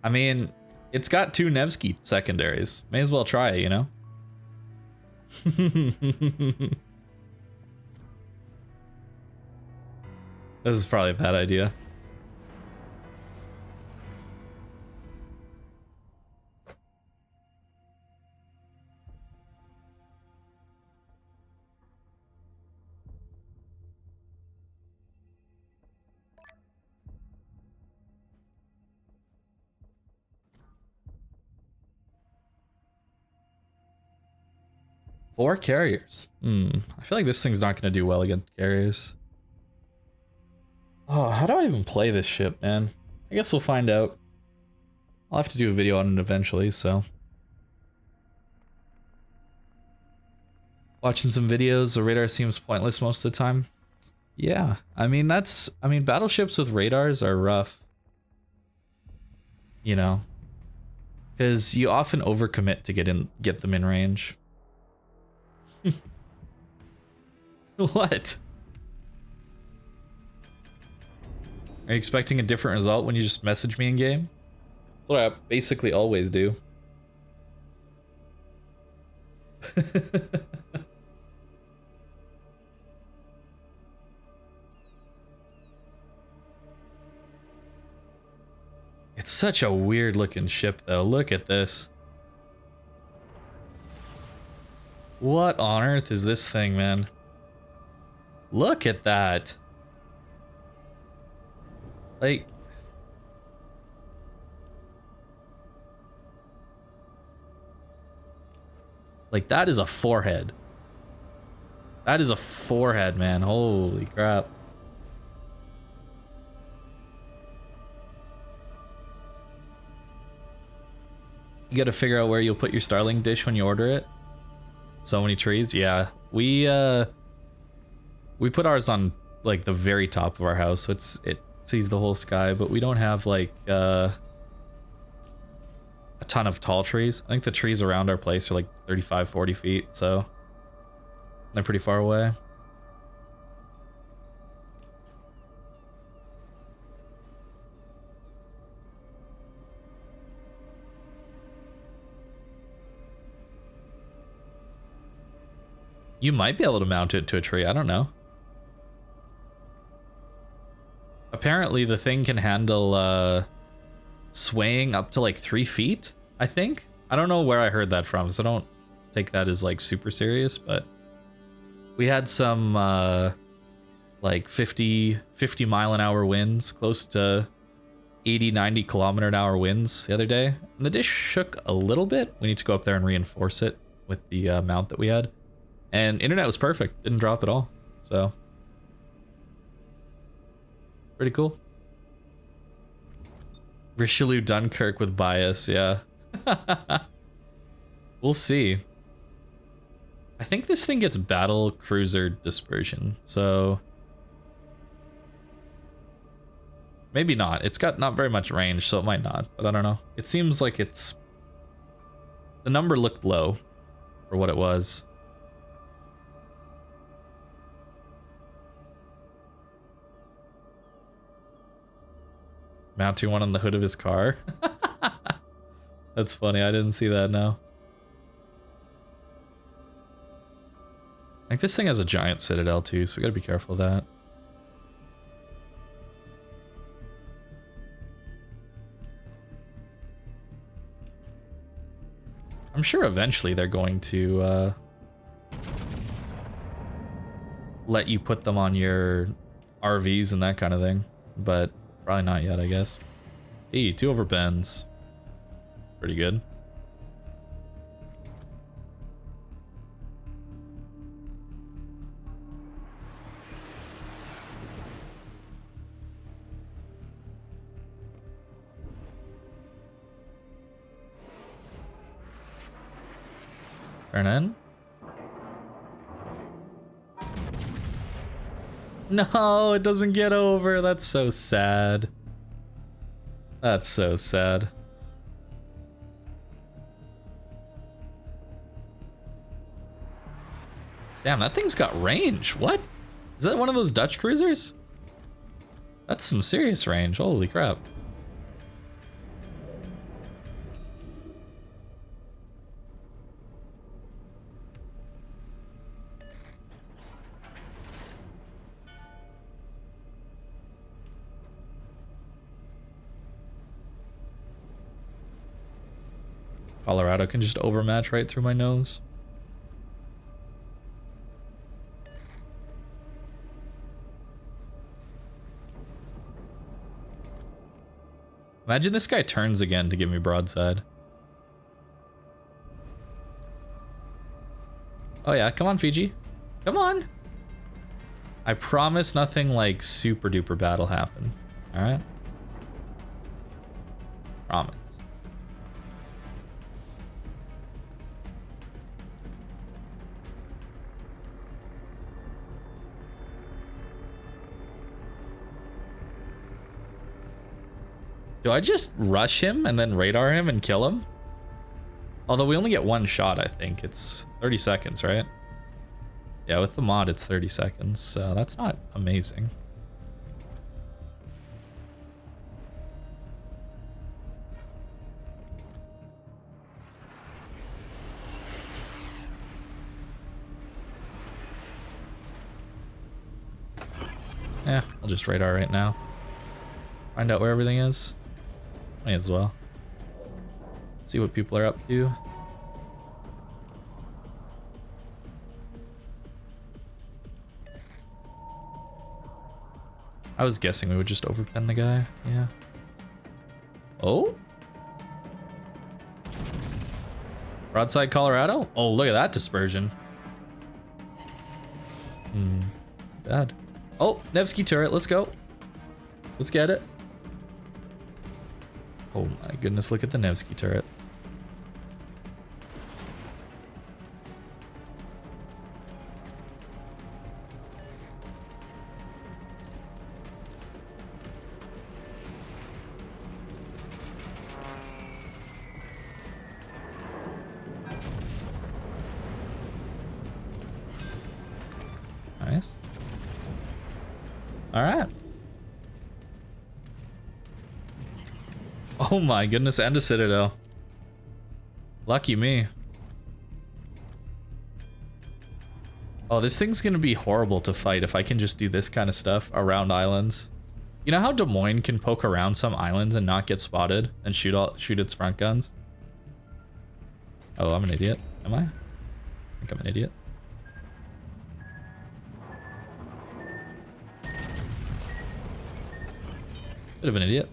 I mean, it's got 2 Nevsky secondaries. May as well try it, you know? This is probably a bad idea. Four carriers. I feel like this thing's not going to do well against carriers. Oh, how do I even play this ship, man? I guess we'll find out. I'll have to do a video on it eventually, so. Watching some videos, the radar seems pointless most of the time. Yeah, I mean, battleships with radars are rough. You know? Because you often overcommit to get them in range. What? Are you expecting a different result when you just message me in game? That's what I basically always do. It's such a weird looking ship though. Look at this. What on earth is this thing, man? Look at that. Like, that is a forehead. That is a forehead, man. Holy crap. You gotta figure out where you'll put your Starlink dish when you order it. So many trees, yeah. We put ours on like the very top of our house, so it sees the whole sky, but we don't have like a ton of tall trees. I think the trees around our place are like 35, 40 feet, so they're pretty far away. You might be able to mount it to a tree, I don't know. Apparently the thing can handle swaying up to like 3 feet, I think. I don't know where I heard that from, so don't take that as like super serious, but we had some like 50 mile an hour winds, close to 80, 90 kilometer an hour winds the other day. And the dish shook a little bit. We need to go up there and reinforce it with the mount that we had. And internet was perfect, didn't drop at all, so pretty cool. Richelieu Dunkirk with bias, yeah. We'll see. I think this thing gets battle cruiser dispersion, so maybe not. It's got not very much range, so it might not, but I don't know. It seems like the number looked low for what it was. Mounting one on the hood of his car. That's funny, I didn't see that now. I think this thing has a giant citadel too, so we gotta be careful of that. I'm sure eventually they're going to let you put them on your RVs and that kind of thing, but probably not yet, I guess. Hey, 2 over bends. Pretty good. Turn in. No, it doesn't get over. That's so sad. That's so sad. Damn, that thing's got range. What? Is that one of those Dutch cruisers? That's some serious range. Holy crap. Colorado can just overmatch right through my nose. Imagine this guy turns again to give me broadside. Oh yeah, come on, Fiji. Come on. I promise nothing like super duper bad will happen. All right. Promise. Do I just rush him and then radar him and kill him? Although we only get one shot, I think. It's 30 seconds, right? Yeah, with the mod, it's 30 seconds, so that's not amazing. Yeah, I'll just radar right now. Find out where everything is. May as well. See what people are up to. I was guessing we would just overpen the guy. Yeah. Oh? Broadside Colorado? Oh, look at that dispersion. Bad. Oh, Nevsky turret. Let's go. Let's get it. Oh my goodness, look at the Nevsky turret. Nice. All right. Oh my goodness, and a Citadel. Lucky me. Oh, this thing's gonna be horrible to fight if I can just do this kind of stuff around islands. You know how Des Moines can poke around some islands and not get spotted and shoot its front guns? Oh, I'm an idiot. Am I? I think I'm an idiot. Bit of an idiot.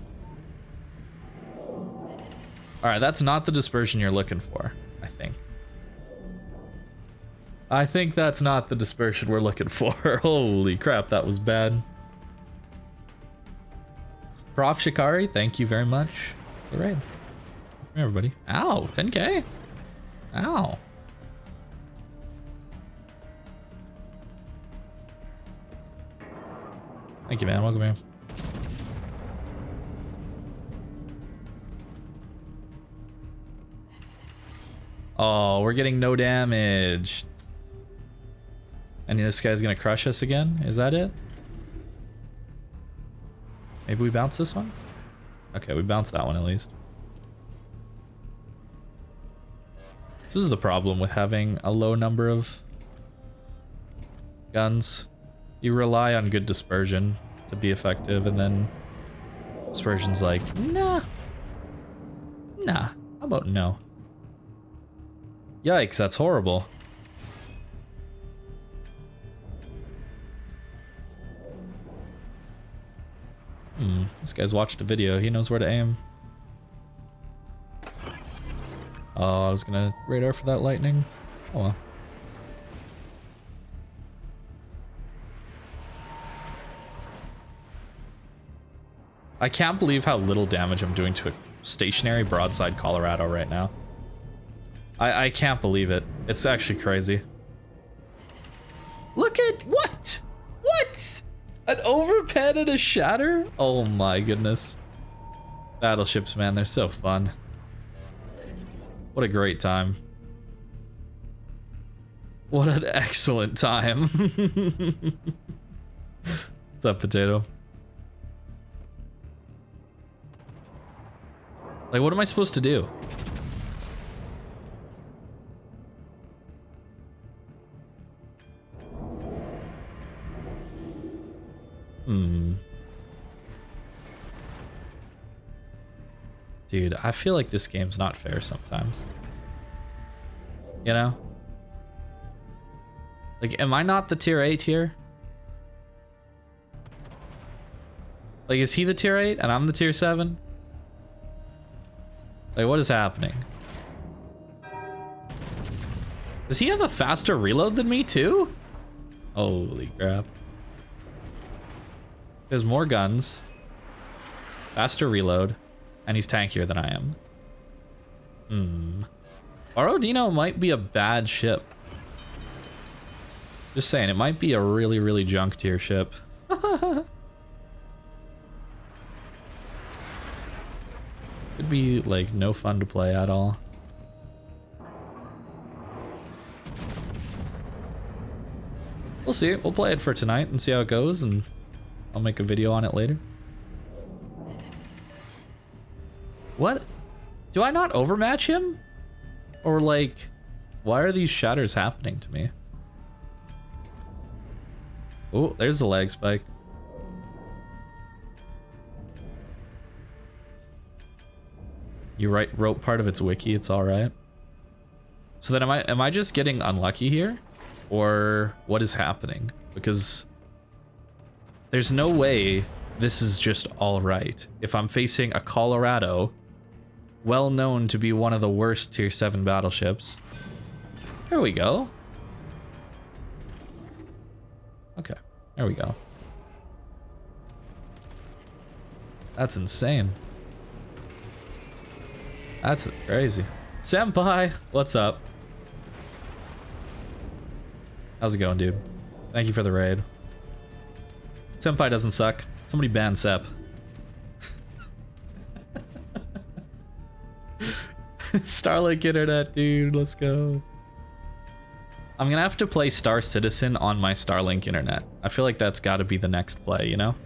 Alright, that's not the dispersion you're looking for, I think. I think that's not the dispersion we're looking for. Holy crap, that was bad. Prof Shikari, thank you very much for the raid. Come here, everybody. Ow, 10k? Ow. Thank you, man. Welcome here. Oh, we're getting no damage. And this guy's gonna crush us again? Is that it? Maybe we bounce this one? Okay, we bounced that one at least. This is the problem with having a low number of guns. You rely on good dispersion to be effective, and then dispersion's like, nah. Nah, how about no? Yikes, that's horrible. This guy's watched a video. He knows where to aim. Oh, I was gonna radar for that lightning. Oh well. I can't believe how little damage I'm doing to a stationary broadside Colorado right now. I can't believe it. It's actually crazy. Look at what? What? An overpen and a shatter? Oh my goodness. Battleships, man, they're so fun. What a great time. What an excellent time. What's up, Potato? Like, what am I supposed to do? Dude, I feel like this game's not fair sometimes. You know? Like, am I not the tier 8 here? Like, is he the tier 8 and I'm the tier 7? Like, what is happening? Does he have a faster reload than me too? Holy crap. There's more guns, faster reload, and he's tankier than I am. Borodino might be a bad ship. Just saying, it might be a really, really junk tier ship. Could be like no fun to play at all. We'll see. We'll play it for tonight and see how it goes, and I'll make a video on it later. What? Do I not overmatch him? Or like, why are these shatters happening to me? Oh, there's the lag spike. You wrote part of its wiki, it's alright. So then am I just getting unlucky here? Or what is happening? Because there's no way this is just alright. If I'm facing a Colorado, well known to be one of the worst tier 7 battleships. There we go. Okay, there we go. That's insane. That's crazy. Senpai, what's up? How's it going, dude? Thank you for the raid. Senpai doesn't suck. Somebody ban Sep. Starlink internet, dude. Let's go. I'm gonna have to play Star Citizen on my Starlink internet. I feel like that's gotta be the next play, you know?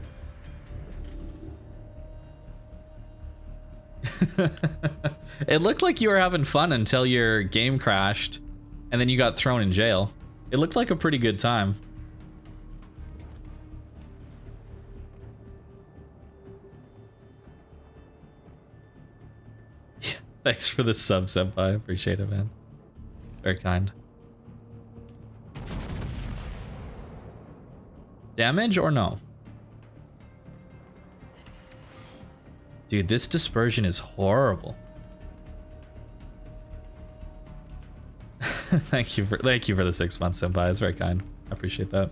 It looked like you were having fun until your game crashed and then you got thrown in jail. It looked like a pretty good time. Thanks for the sub, Senpai. Appreciate it, man. Very kind. Damage or no? Dude, this dispersion is horrible. Thank you for the 6 months, Senpai. It's very kind. I appreciate that.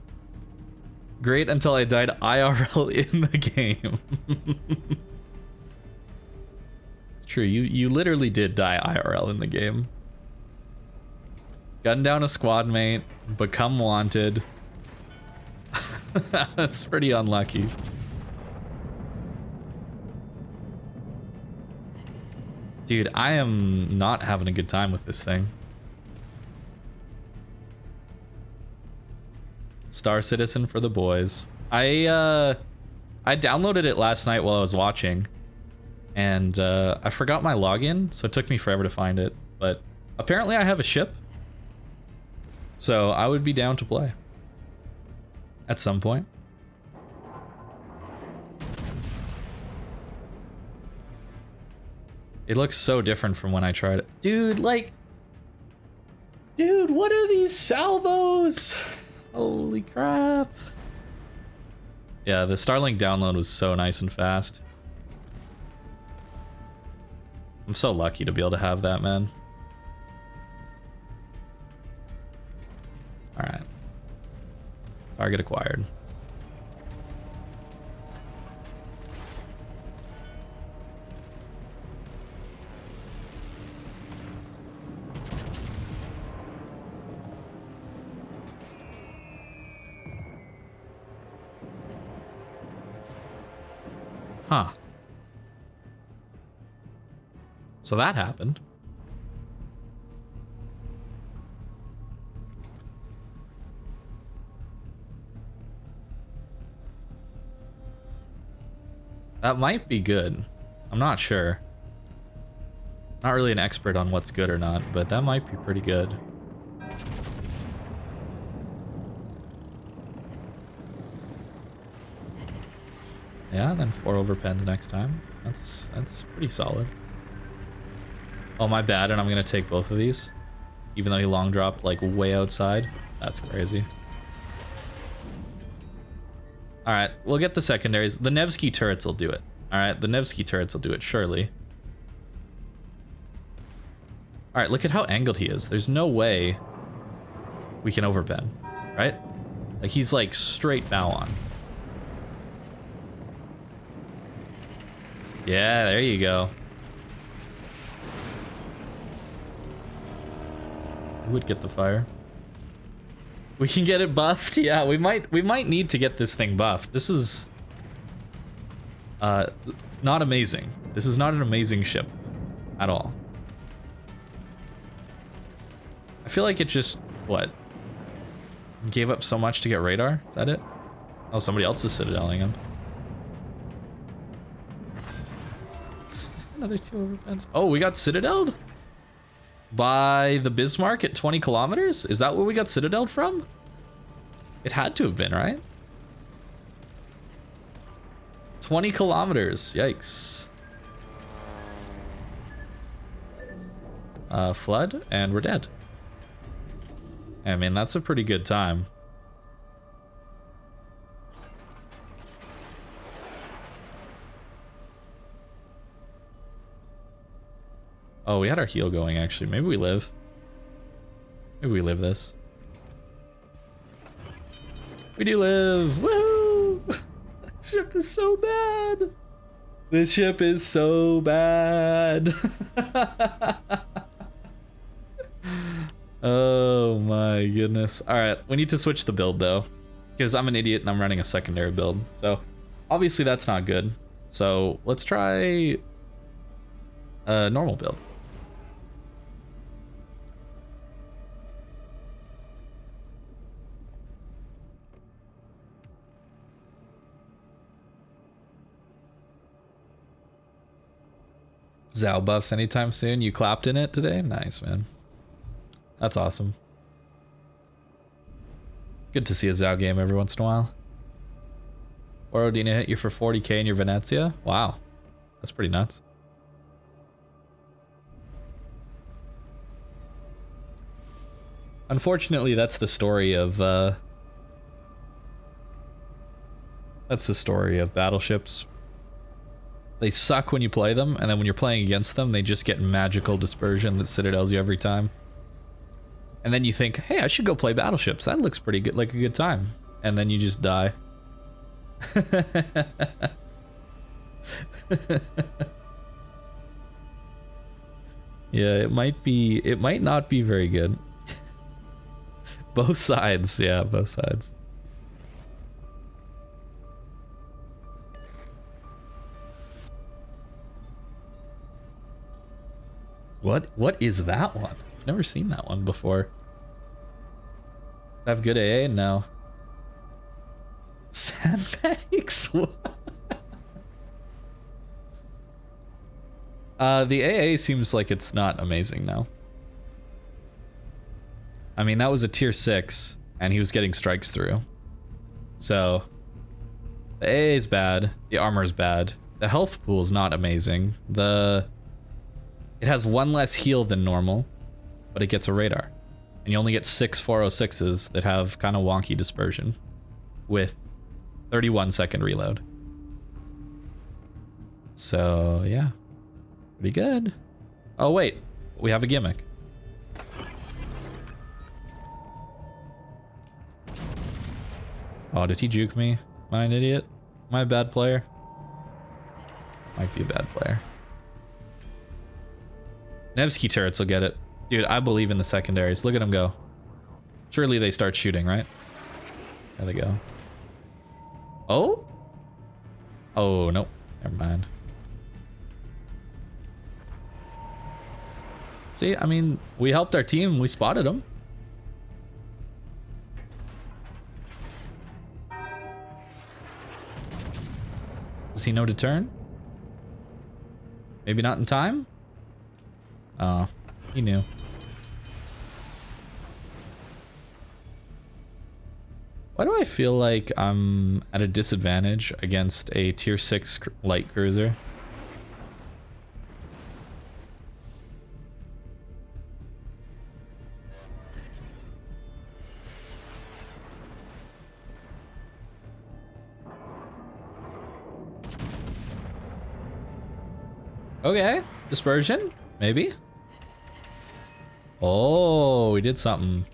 Great until I died IRL in the game. It's true. You literally did die IRL in the game. Gun down a squad mate, become wanted. That's pretty unlucky. Dude, I am not having a good time with this thing. Star Citizen for the boys. I downloaded it last night while I was watching, and I forgot my login, so it took me forever to find it. But apparently I have a ship, so I would be down to play at some point. It looks so different from when I tried it. Dude, like... Dude, what are these salvos? Holy crap. Yeah, the Starlink download was so nice and fast. I'm so lucky to be able to have that, man. Alright. Target acquired. Huh. So that happened. That might be good. I'm not sure. Not really an expert on what's good or not, but that might be pretty good. Yeah, then 4 overpens next time. That's pretty solid. Oh, my bad, and I'm gonna take both of these. even though he long dropped like way outside. That's crazy. All right, we'll get the secondaries. The Nevsky turrets will do it. All right, the Nevsky turrets will do it, surely. All right, look at how angled he is. There's no way we can overbend, right? Like, he's like straight bow on. Yeah, there you go. Who would get the fire? We can get it buffed. Yeah, we might need to get this thing buffed. This is not amazing. This is not an amazing ship at all. I feel like it just what? Gave up so much to get radar? Is that it? Oh, somebody else is citadeling him. Another 2 overfence. Oh, we got citadeled? By the Bismarck at 20 kilometers? Is that where we got citadeled from? It had to have been, right? 20 kilometers. Yikes. Flood, and we're dead. I mean, that's a pretty good time. Oh, we had our heal going, actually. Maybe we live. Maybe we live this. We do live! Woohoo! This ship is so bad! This ship is so bad! Oh my goodness. Alright, we need to switch the build though. Because I'm an idiot and I'm running a secondary build. So, obviously that's not good. So, let's try a normal build. Zao buffs anytime soon. You clapped in it today? Nice, man. That's awesome. It's good to see a Zao game every once in a while. Borodino hit you for 40k in your Venezia? Wow. That's pretty nuts. Unfortunately, that's the story of battleships. They suck when you play them, and then when you're playing against them, they just get magical dispersion that citadels you every time. And then you think, hey, I should go play battleships. That looks pretty good, like a good time. And then you just die. Yeah, it might not be very good. Both sides, yeah, both sides. What is that one? I've never seen that one before. I have good AA? No. Sandbags? The AA seems like it's not amazing now. I mean, that was a tier 6, and he was getting strikes through. So, the AA is bad, the armor is bad, the health pool is not amazing, it has 1 less heal than normal, but it gets a radar. And you only get 6 406s that have kind of wonky dispersion with 31-second reload. So, yeah. Pretty good. Oh, wait. We have a gimmick. Oh, did he juke me? Am I an idiot? Am I a bad player? Might be a bad player. Nevsky turrets will get it. Dude, I believe in the secondaries. Look at them go. Surely they start shooting, right? There they go. Oh? Oh, nope. Never mind. See, I mean, we helped our team. We spotted them. Does he know to turn? Maybe not in time? Oh, he knew. Why do I feel like I'm at a disadvantage against a tier 6 light cruiser? Okay, dispersion, maybe. Oh, we did something.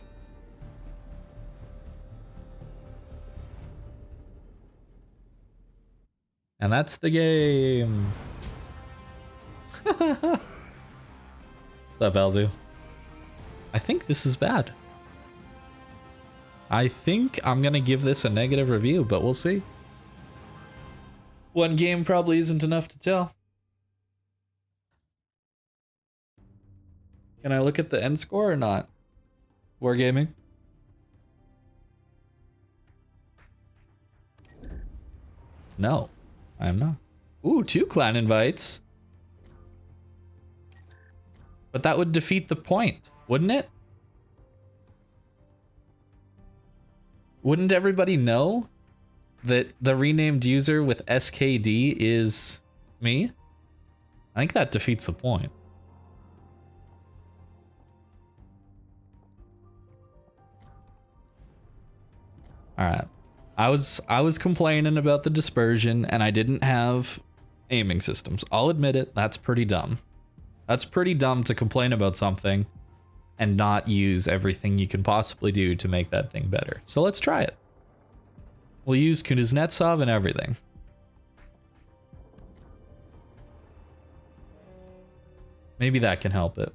And that's the game. What's up, Elzu? I think this is bad. I think I'm gonna give this a negative review, but we'll see. One game probably isn't enough to tell. Can I look at the end score or not? Wargaming. No, I am not. Ooh, 2 clan invites. But that would defeat the point, wouldn't it? Wouldn't everybody know that the renamed user with SKD is me? I think that defeats the point. All right. I was complaining about the dispersion and I didn't have aiming systems. I'll admit it, that's pretty dumb. That's pretty dumb to complain about something and not use everything you can possibly do to make that thing better. So let's try it. We'll use Kuznetsov and everything. Maybe that can help it.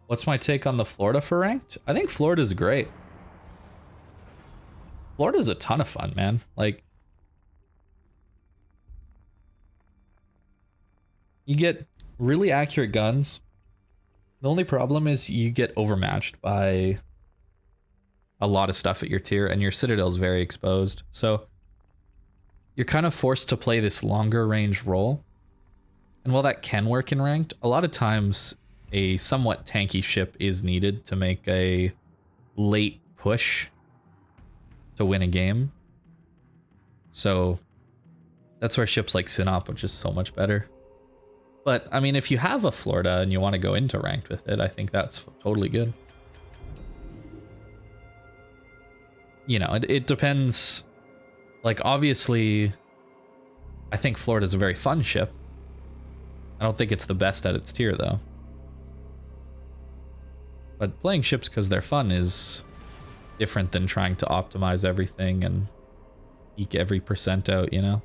What's my take on the Florida for ranked? I think Florida's great. Florida's a ton of fun, man. Like, you get really accurate guns. The only problem is you get overmatched by a lot of stuff at your tier, and your Citadel's very exposed. So you're kind of forced to play this longer range role. And while that can work in ranked, a lot of times a somewhat tanky ship is needed to make a late push to win a game. So that's where ships like Sinop are just so much better. But I mean, if you have a Florida and you want to go into ranked with it, I think that's totally good. You know, it depends. Like, obviously, I think Florida's a very fun ship. I don't think it's the best at its tier, though. But playing ships because they're fun is different than trying to optimize everything and eke every percent out, you know?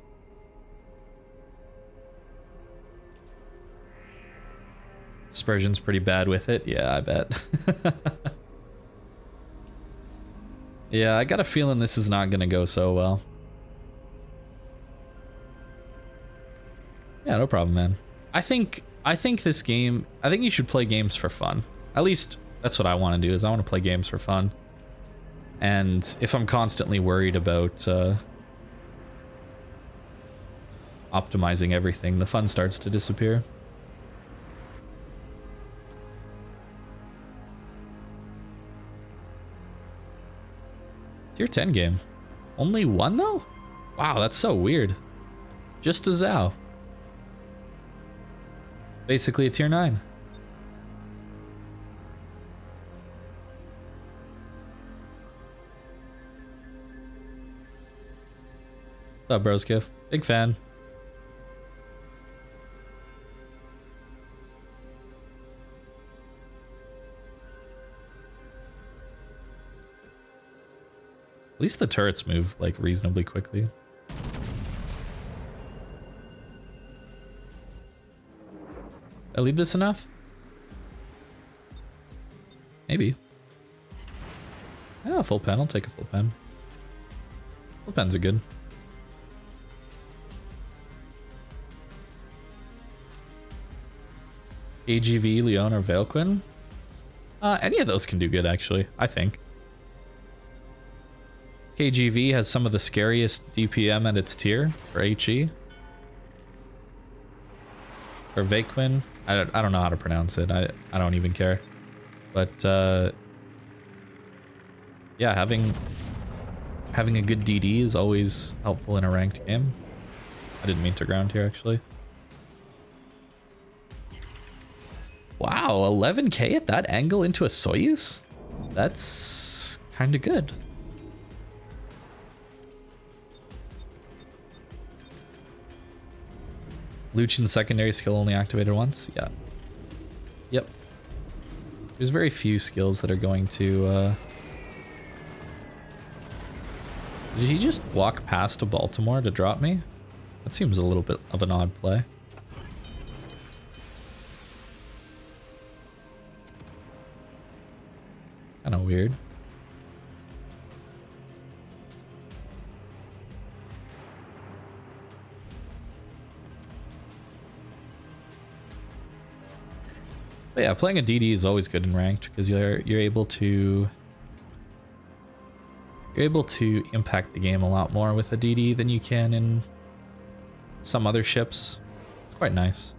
Dispersion's pretty bad with it. Yeah, I bet. Yeah, I got a feeling this is not going to go so well. Yeah, no problem, man. I think this game, I think you should play games for fun. At least that's what I want to do, is I want to play games for fun. And if I'm constantly worried about optimizing everything, the fun starts to disappear. Tier 10 game. Only one, though? Wow, that's so weird. Just a Zhao. Basically a tier 9. What's up, broskiff? Big fan. At least the turrets move, like, reasonably quickly. Did I lead this enough? Maybe. Yeah, full pen. I'll take a full pen. Full pens are good. AGV, Leon, or Veilquin? Any of those can do good, actually, I think. KGV has some of the scariest DPM at its tier for HE. Or Veilquin. I don't know how to pronounce it. I don't even care. But yeah, having a good DD is always helpful in a ranked game. I didn't mean to ground here, actually. Wow, 11k at that angle into a Soyuz? That's kind of good. Luchin's secondary skill only activated once? Yeah. Yep. There's very few skills that are going to... Did he just walk past to Baltimore to drop me? That seems a little bit of an odd play. Kinda weird. But yeah, playing a DD is always good in ranked because you're able to impact the game a lot more with a DD than you can in some other ships. It's quite nice.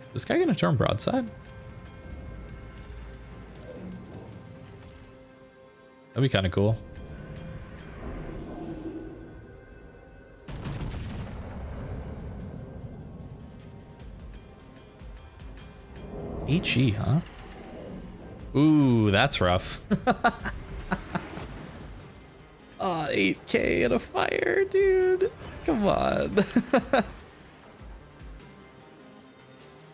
Is this guy gonna turn broadside? That'd be kind of cool. HE, huh? Ooh, that's rough. 8K and a fire, dude. Come on.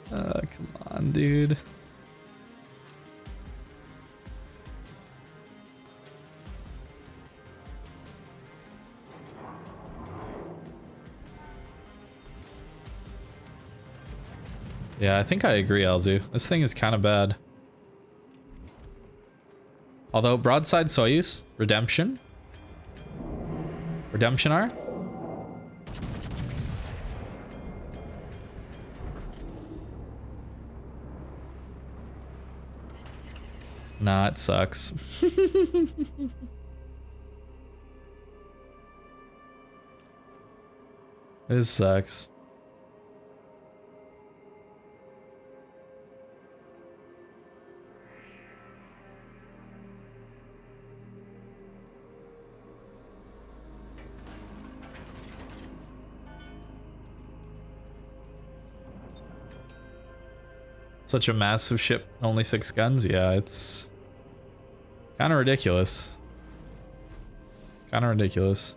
Come on, dude. Yeah, I think I agree, Alzu. This thing is kind of bad. Although, broadside Soyuz, Redemption. Redemption arc. Nah, it sucks. This sucks. Such a massive ship, only 6 guns? Yeah, it's kind of ridiculous. Kind of ridiculous.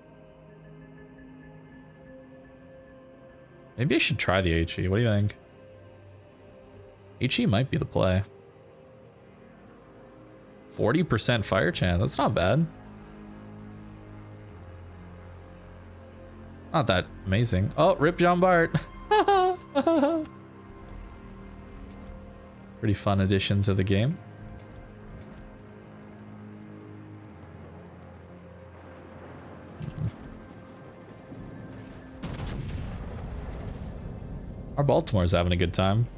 Maybe I should try the HE. What do you think? HE might be the play. 40% fire chance. That's not bad. Not that amazing. Oh, rip Jean Bart. Pretty fun addition to the game. Our Baltimore's having a good time.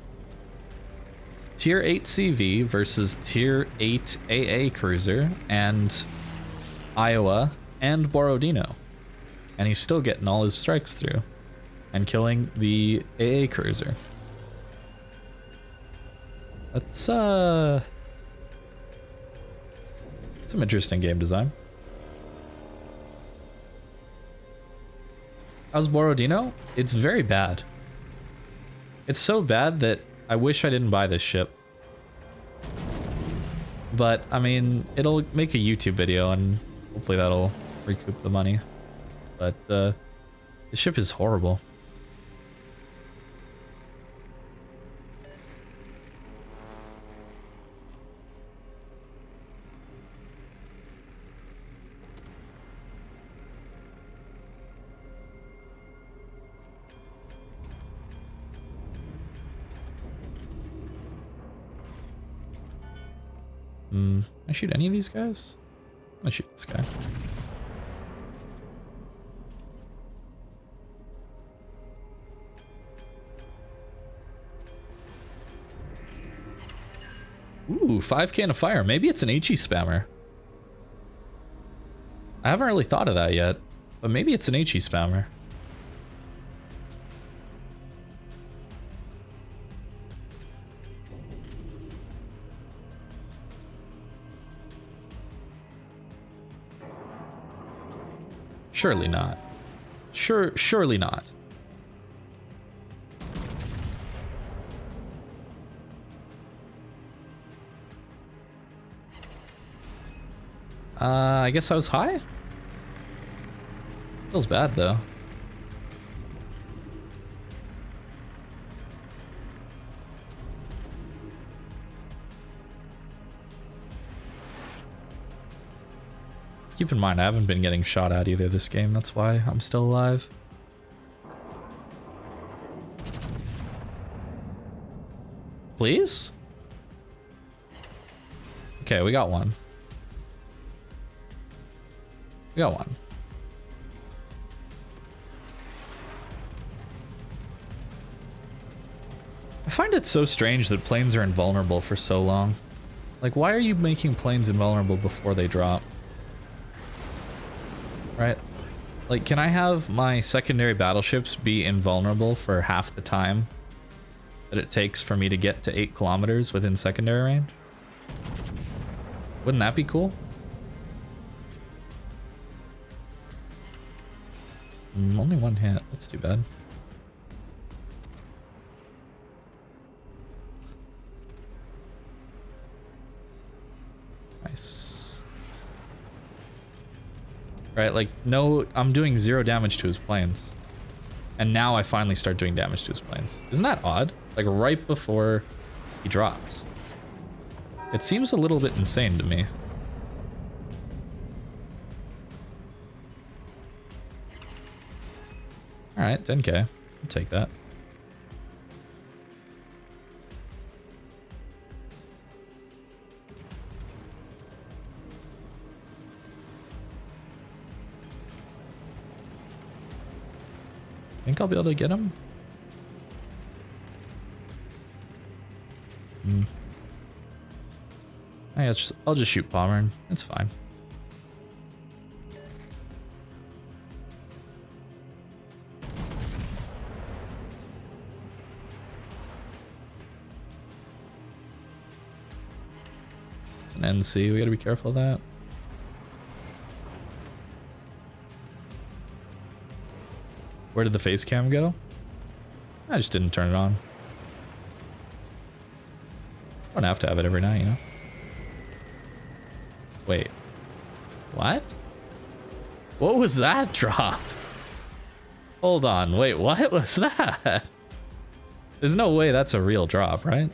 Tier 8 CV versus Tier 8 AA cruiser and Iowa and Borodino. And he's still getting all his strikes through and killing the AA cruiser. That's some interesting game design. How's Borodino? It's very bad. It's so bad that I wish I didn't buy this ship. But, I mean, it'll make a YouTube video and hopefully that'll recoup the money. But, the ship is horrible. Can I shoot any of these guys? I'm gonna shoot this guy. Ooh, 5K and a fire. Maybe it's an HE spammer. I haven't really thought of that yet, but maybe it's an HE spammer. Surely not. Surely not. I guess I was high? Feels bad though. Keep in mind, I haven't been getting shot at either this game, that's why I'm still alive. Please? Okay, we got one. We got one. I find it so strange that planes are invulnerable for so long. Like, why are you making planes invulnerable before they drop? Right? Like, can I have my secondary battleships be invulnerable for half the time that it takes for me to get to 8 kilometers within secondary range? Wouldn't that be cool? Only one hit. That's too bad. Nice. Right, like, no, I'm doing 0 damage to his planes. And now I finally start doing damage to his planes. Isn't that odd? Like, right before he drops. It seems a little bit insane to me. Alright, 10k. I'll take that. Think I'll be able to get him? I guess I'll just shoot Pommern. It's fine. It's an NC, we gotta be careful of that. Where did the face cam go? I just didn't turn it on. I don't have to have it every night, you know? Wait. What? What was that drop? Hold on, wait, what was that? There's no way that's a real drop, right?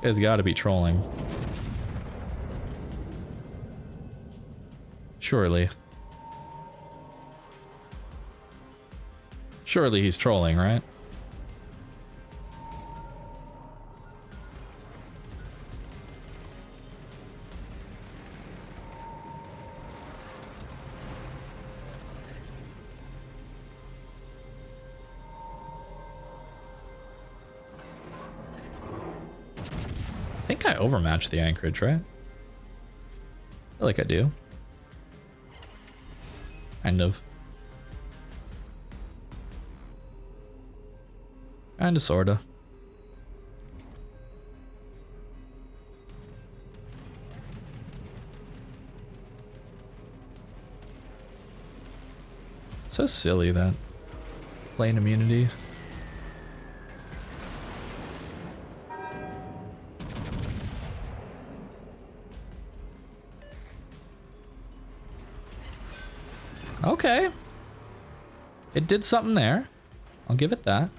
You guys gotta be trolling. Surely. Surely he's trolling, right? I think I overmatched the anchorage, right? I feel like I do. Kind of. Kinda, sorta. So silly that plane immunity. Okay. It did something there. I'll give it that.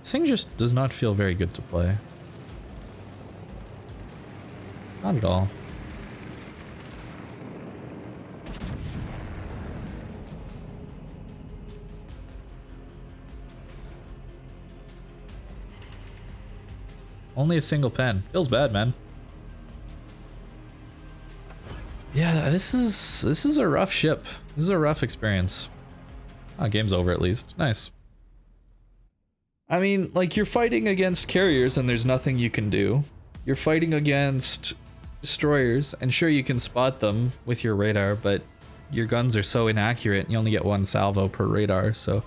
This thing just does not feel very good to play. Not at all. Only a single pen. Feels bad, man. Yeah, this is a rough ship. This is a rough experience. Oh, game's over at least. Nice. I mean, like, you're fighting against carriers and there's nothing you can do. You're fighting against destroyers, and sure, you can spot them with your radar, but your guns are so inaccurate, and you only get 1 salvo per radar, so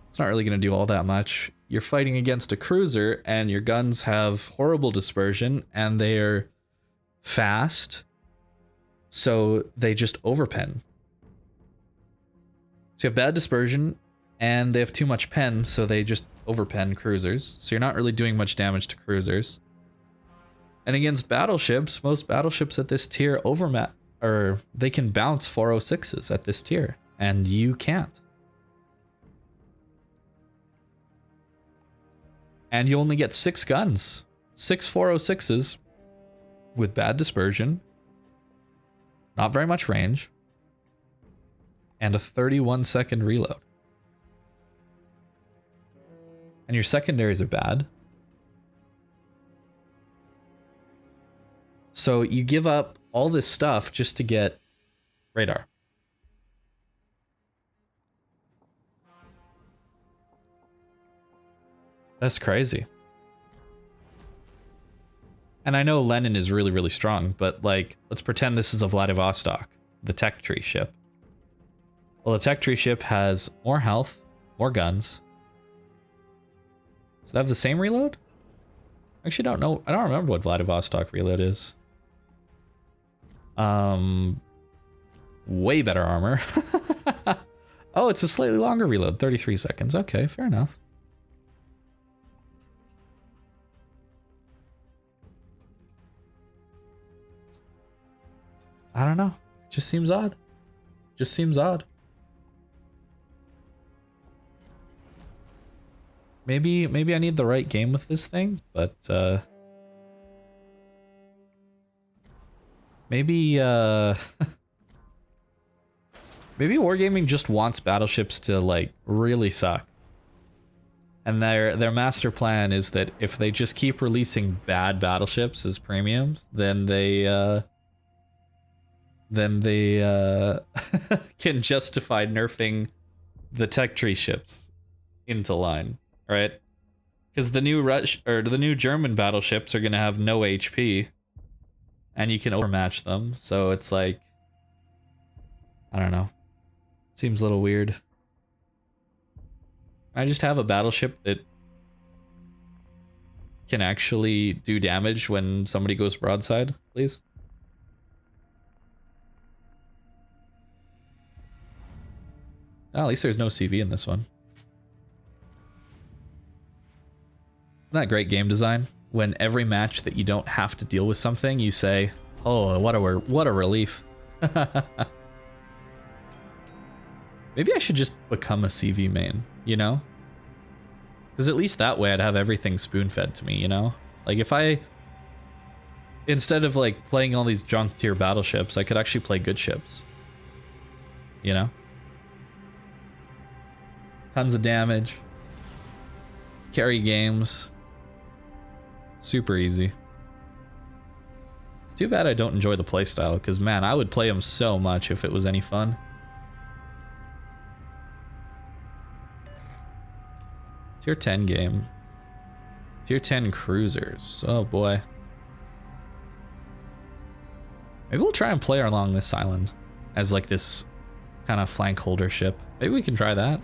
it's not really going to do all that much. You're fighting against a cruiser, and your guns have horrible dispersion, and they're fast, so they just overpen. So you have bad dispersion, and they have too much pen, so they just overpen cruisers. So you're not really doing much damage to cruisers. And against battleships, most battleships at this tier or they can bounce 406s at this tier, and you can't. And you only get 6 guns. 6 406s with bad dispersion, not very much range, and a 31-second reload. And your secondaries are bad. So you give up all this stuff just to get radar. That's crazy. And I know Lenin is really, really strong, but like, let's pretend this is a Vladivostok, the tech tree ship. Well, the tech tree ship has more health, more guns. Does it have the same reload? I actually don't know. I don't remember what Vladivostok reload is. Way better armor. Oh, it's a slightly longer reload, 33 seconds. Okay, fair enough. I don't know. Just seems odd. Just seems odd. Maybe I need the right game with this thing, but maybe maybe Wargaming just wants battleships to like really suck. And their master plan is that if they just keep releasing bad battleships as premiums, then they can justify nerfing the tech tree ships into line, right? Because the new German battleships are gonna have no HP, and you can overmatch them. So it's like, I don't know. Seems a little weird. I just have a battleship that can actually do damage when somebody goes broadside, please. Oh, at least there's no CV in this one. Isn't that great game design? When every match that you don't have to deal with something, you say, "Oh, what a relief." Maybe I should just become a CV main, you know? Because at least that way I'd have everything spoon-fed to me, you know? Like if instead of like playing all these junk tier battleships, I could actually play good ships. You know? Tons of damage. Carry games. Super easy. It's too bad I don't enjoy the playstyle, because man, I would play them so much if it was any fun. Tier 10 game. Tier 10 cruisers. Oh boy. Maybe we'll try and play along this island as like this kind of flank holder ship. Maybe we can try that.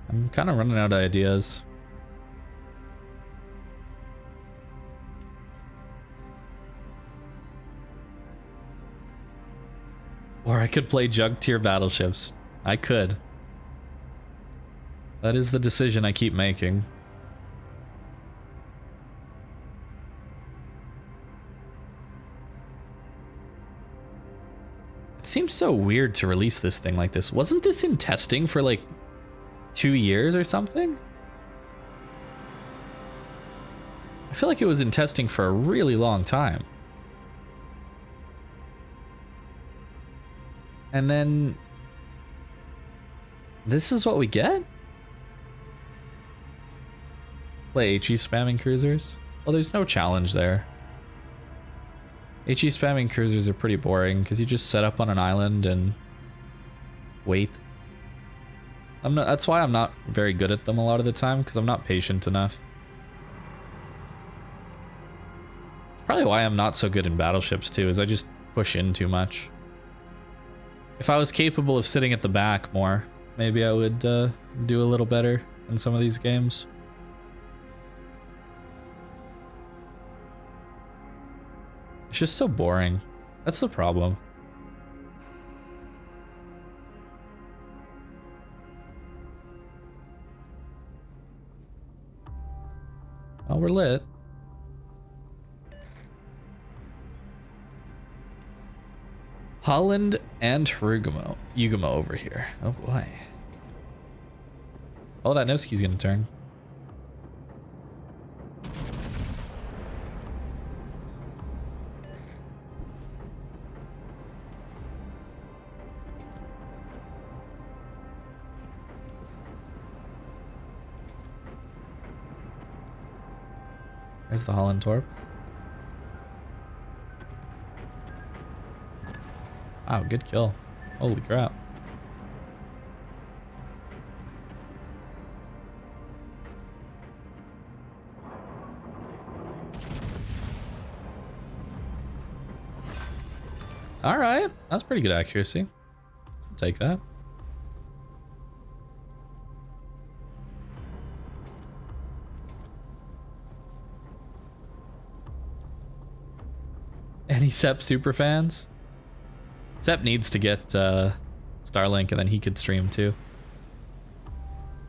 I'm kind of running out of ideas. Or I could play jug tier battleships. I could. That is the decision I keep making. It seems so weird to release this thing like this. Wasn't this in testing for like 2 years or something? I feel like it was in testing for a really long time. And then this is what we get? Play HE spamming cruisers? Well, there's no challenge there. HE spamming cruisers are pretty boring because you just set up on an island and wait. That's why I'm not very good at them a lot of the time, because I'm not patient enough. Probably why I'm not so good in battleships too, is I just push in too much. If I was capable of sitting at the back more, maybe I would do a little better in some of these games. It's just so boring. That's the problem. Well, we're lit. Holland and Yugamo over here. Oh boy. Oh, that Nevsky's gonna turn. There's the Holland Torp. Wow, good kill. Holy crap. All right, that's pretty good accuracy. I'll take that. Any Sepp super fans? Sepp needs to get Starlink and then he could stream too.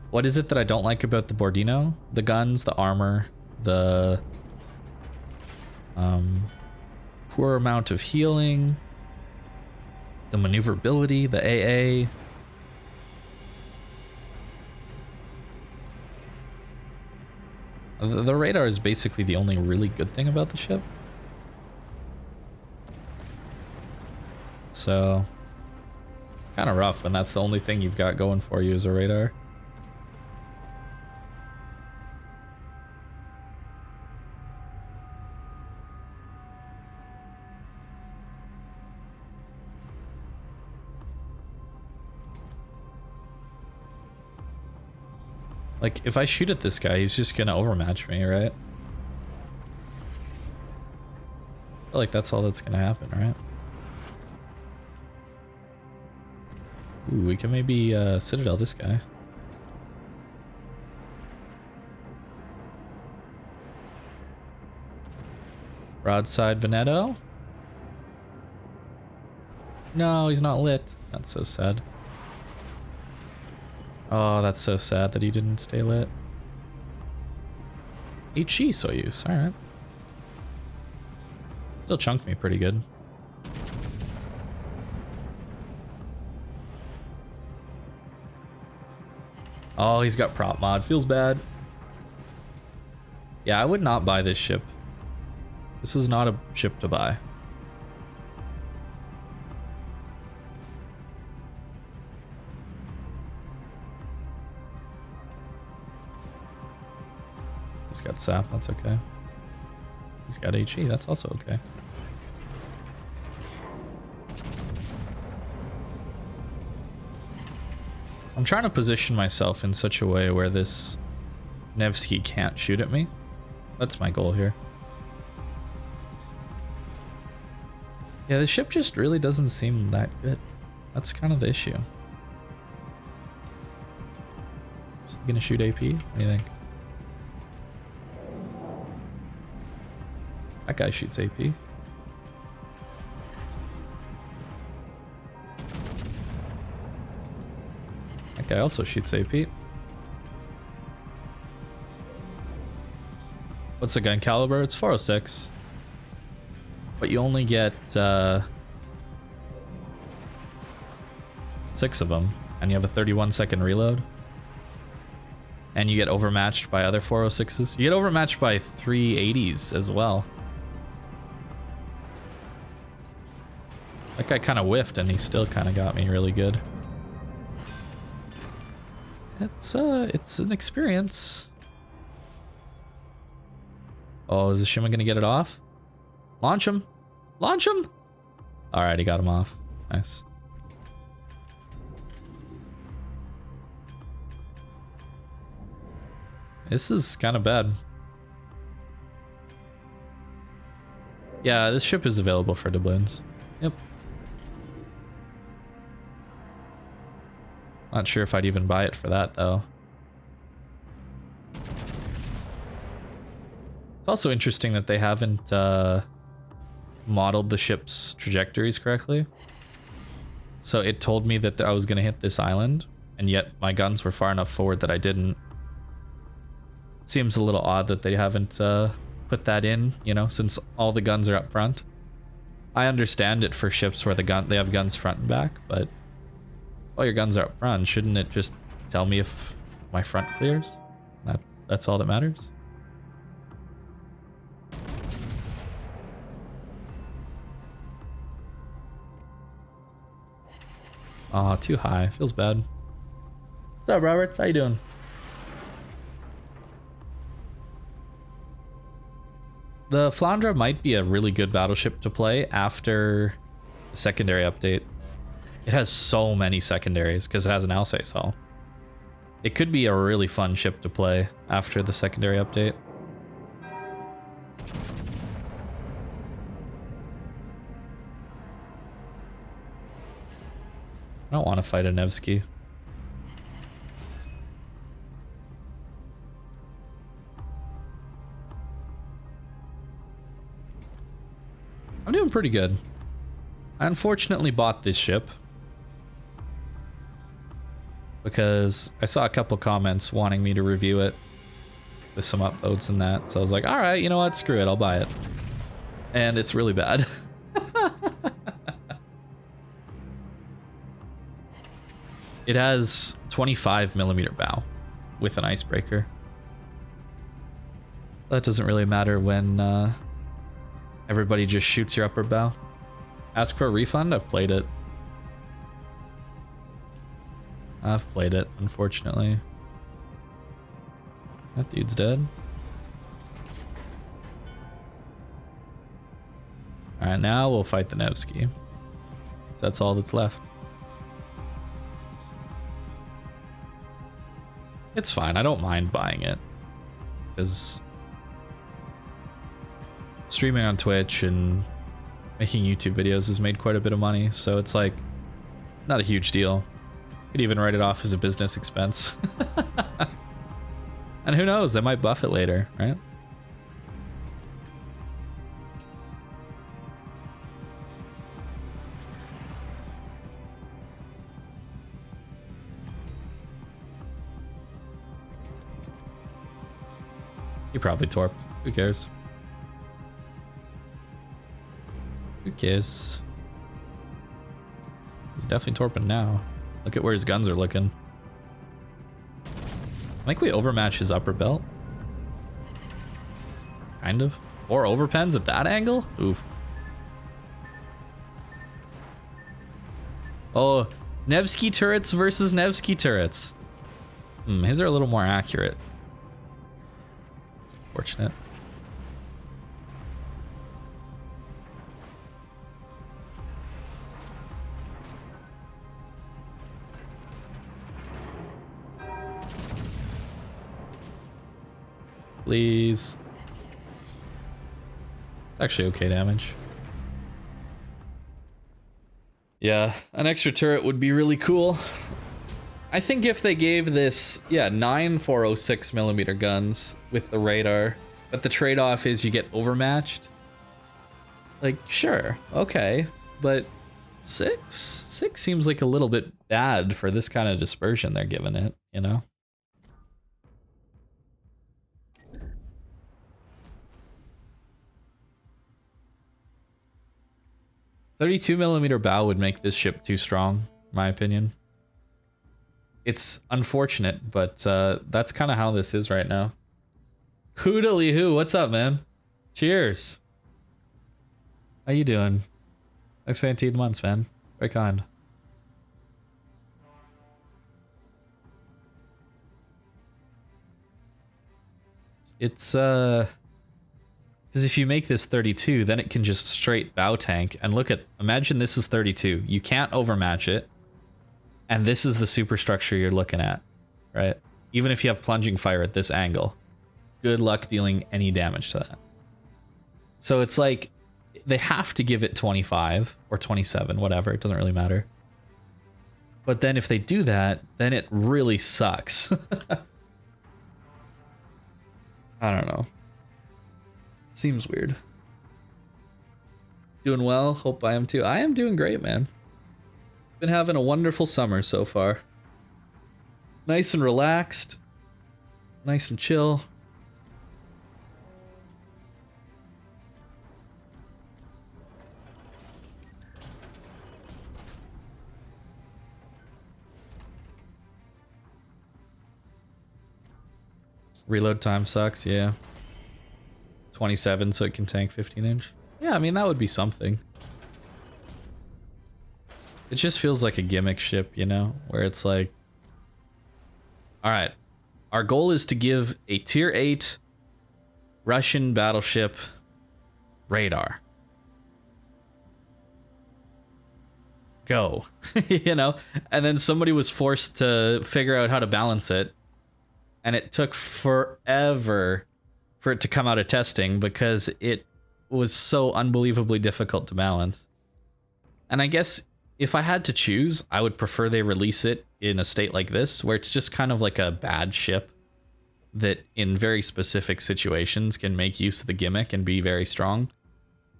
What is it that I don't like about the Borodino? The guns, the armor, the poor amount of healing, the maneuverability, the AA. The radar is basically the only really good thing about the ship. So, kind of rough when that's the only thing you've got going for you is a radar. Like, if I shoot at this guy, he's just gonna overmatch me, right? I feel like that's all that's gonna happen, right? Ooh, we can maybe Citadel this guy. Broadside Veneto? No, he's not lit. That's so sad. Oh, that's so sad that he didn't stay lit. HE Soyuz, alright. Still chunked me pretty good. Oh, he's got prop mod. Feels bad. Yeah, I would not buy this ship. This is not a ship to buy. He's got sap, that's okay. He's got HE, that's also okay. I'm trying to position myself in such a way where this Nevsky can't shoot at me. That's my goal here. Yeah, the ship just really doesn't seem that good. That's kind of the issue. Is he gonna shoot AP? What do you think? That guy shoots AP. That guy also shoots AP. What's the gun caliber? It's 406. But you only get 6 of them, and you have a 31-second reload. And you get overmatched by other 406s. You get overmatched by 380s as well. That guy kind of whiffed, and he still kind of got me really good. It's an experience. Oh, is the Shima gonna get it off? Launch him! Launch him! Alright, he got him off. Nice. This is kind of bad. Yeah, this ship is available for doubloons. Yep. Not sure if I'd even buy it for that, though. It's also interesting that they haven't modeled the ship's trajectories correctly. So it told me that I was going to hit this island, and yet my guns were far enough forward that I didn't. Seems a little odd that they haven't put that in, you know, since all the guns are up front. I understand it for ships where they have guns front and back, but all your guns are up front. Shouldn't it just tell me if my front clears? That's all that matters. Aw, too high. Feels bad. What's up, Roberts? How you doing? The Flandra might be a really good battleship to play after the secondary update. It has so many secondaries because it has an Alsace hull. It could be a really fun ship to play after the secondary update. I don't want to fight a Nevsky. I'm doing pretty good. I unfortunately bought this ship because I saw a couple comments wanting me to review it with some upvotes and that. So I was like, all right, you know what? Screw it. I'll buy it. And it's really bad. It has 25mm bow with an icebreaker. That doesn't really matter when everybody just shoots your upper bow. Ask for a refund? I've played it. Unfortunately. That dude's dead. Alright, now we'll fight the Nevsky. That's all that's left. It's fine, I don't mind buying it. Because streaming on Twitch and making YouTube videos has made quite a bit of money, so it's like not a huge deal. Could even write it off as a business expense. And who knows, they might buff it later, right? You probably torped. Who cares? Who cares? He's definitely torping now. Look at where his guns are looking. I think we overmatch his upper belt. Kind of. Or overpens at that angle? Oof. Oh, Nevsky turrets versus Nevsky turrets. His are a little more accurate. It's unfortunate. Please. It's actually okay damage. Yeah, an extra turret would be really cool. I think if they gave this, yeah, 9 406mm guns with the radar, but the trade-off is you get overmatched. Like, sure, okay, but 6 seems like a little bit bad for this kind of dispersion they're giving it, you know? .32mm bow would make this ship too strong, in my opinion. It's unfortunate, but that's kind of how this is right now. Hoodly hoo, what's up, man? Cheers. How you doing? Thanks for 18 months, man. Very kind. It's because if you make this 32, then it can just straight bow tank. And look at, imagine this is 32. You can't overmatch it. And this is the superstructure you're looking at, right? Even if you have plunging fire at this angle. Good luck dealing any damage to that. So it's like, they have to give it 25 or 27, whatever. It doesn't really matter. But then if they do that, then it really sucks. I don't know. Seems weird. Doing well. Hope I am too. I am doing great, man. Been having a wonderful summer so far. Nice and relaxed. Nice and chill. Reload time sucks, yeah. 27 so it can tank 15-inch. Yeah, I mean, that would be something. It just feels like a gimmick ship, you know? Where it's like... Alright, our goal is to give a tier 8 Russian battleship radar. Go. You know? And then somebody was forced to figure out how to balance it. And it took forever for it to come out of testing because it was so unbelievably difficult to balance. And I guess if I had to choose, I would prefer they release it in a state like this, where it's just kind of like a bad ship that in very specific situations can make use of the gimmick and be very strong,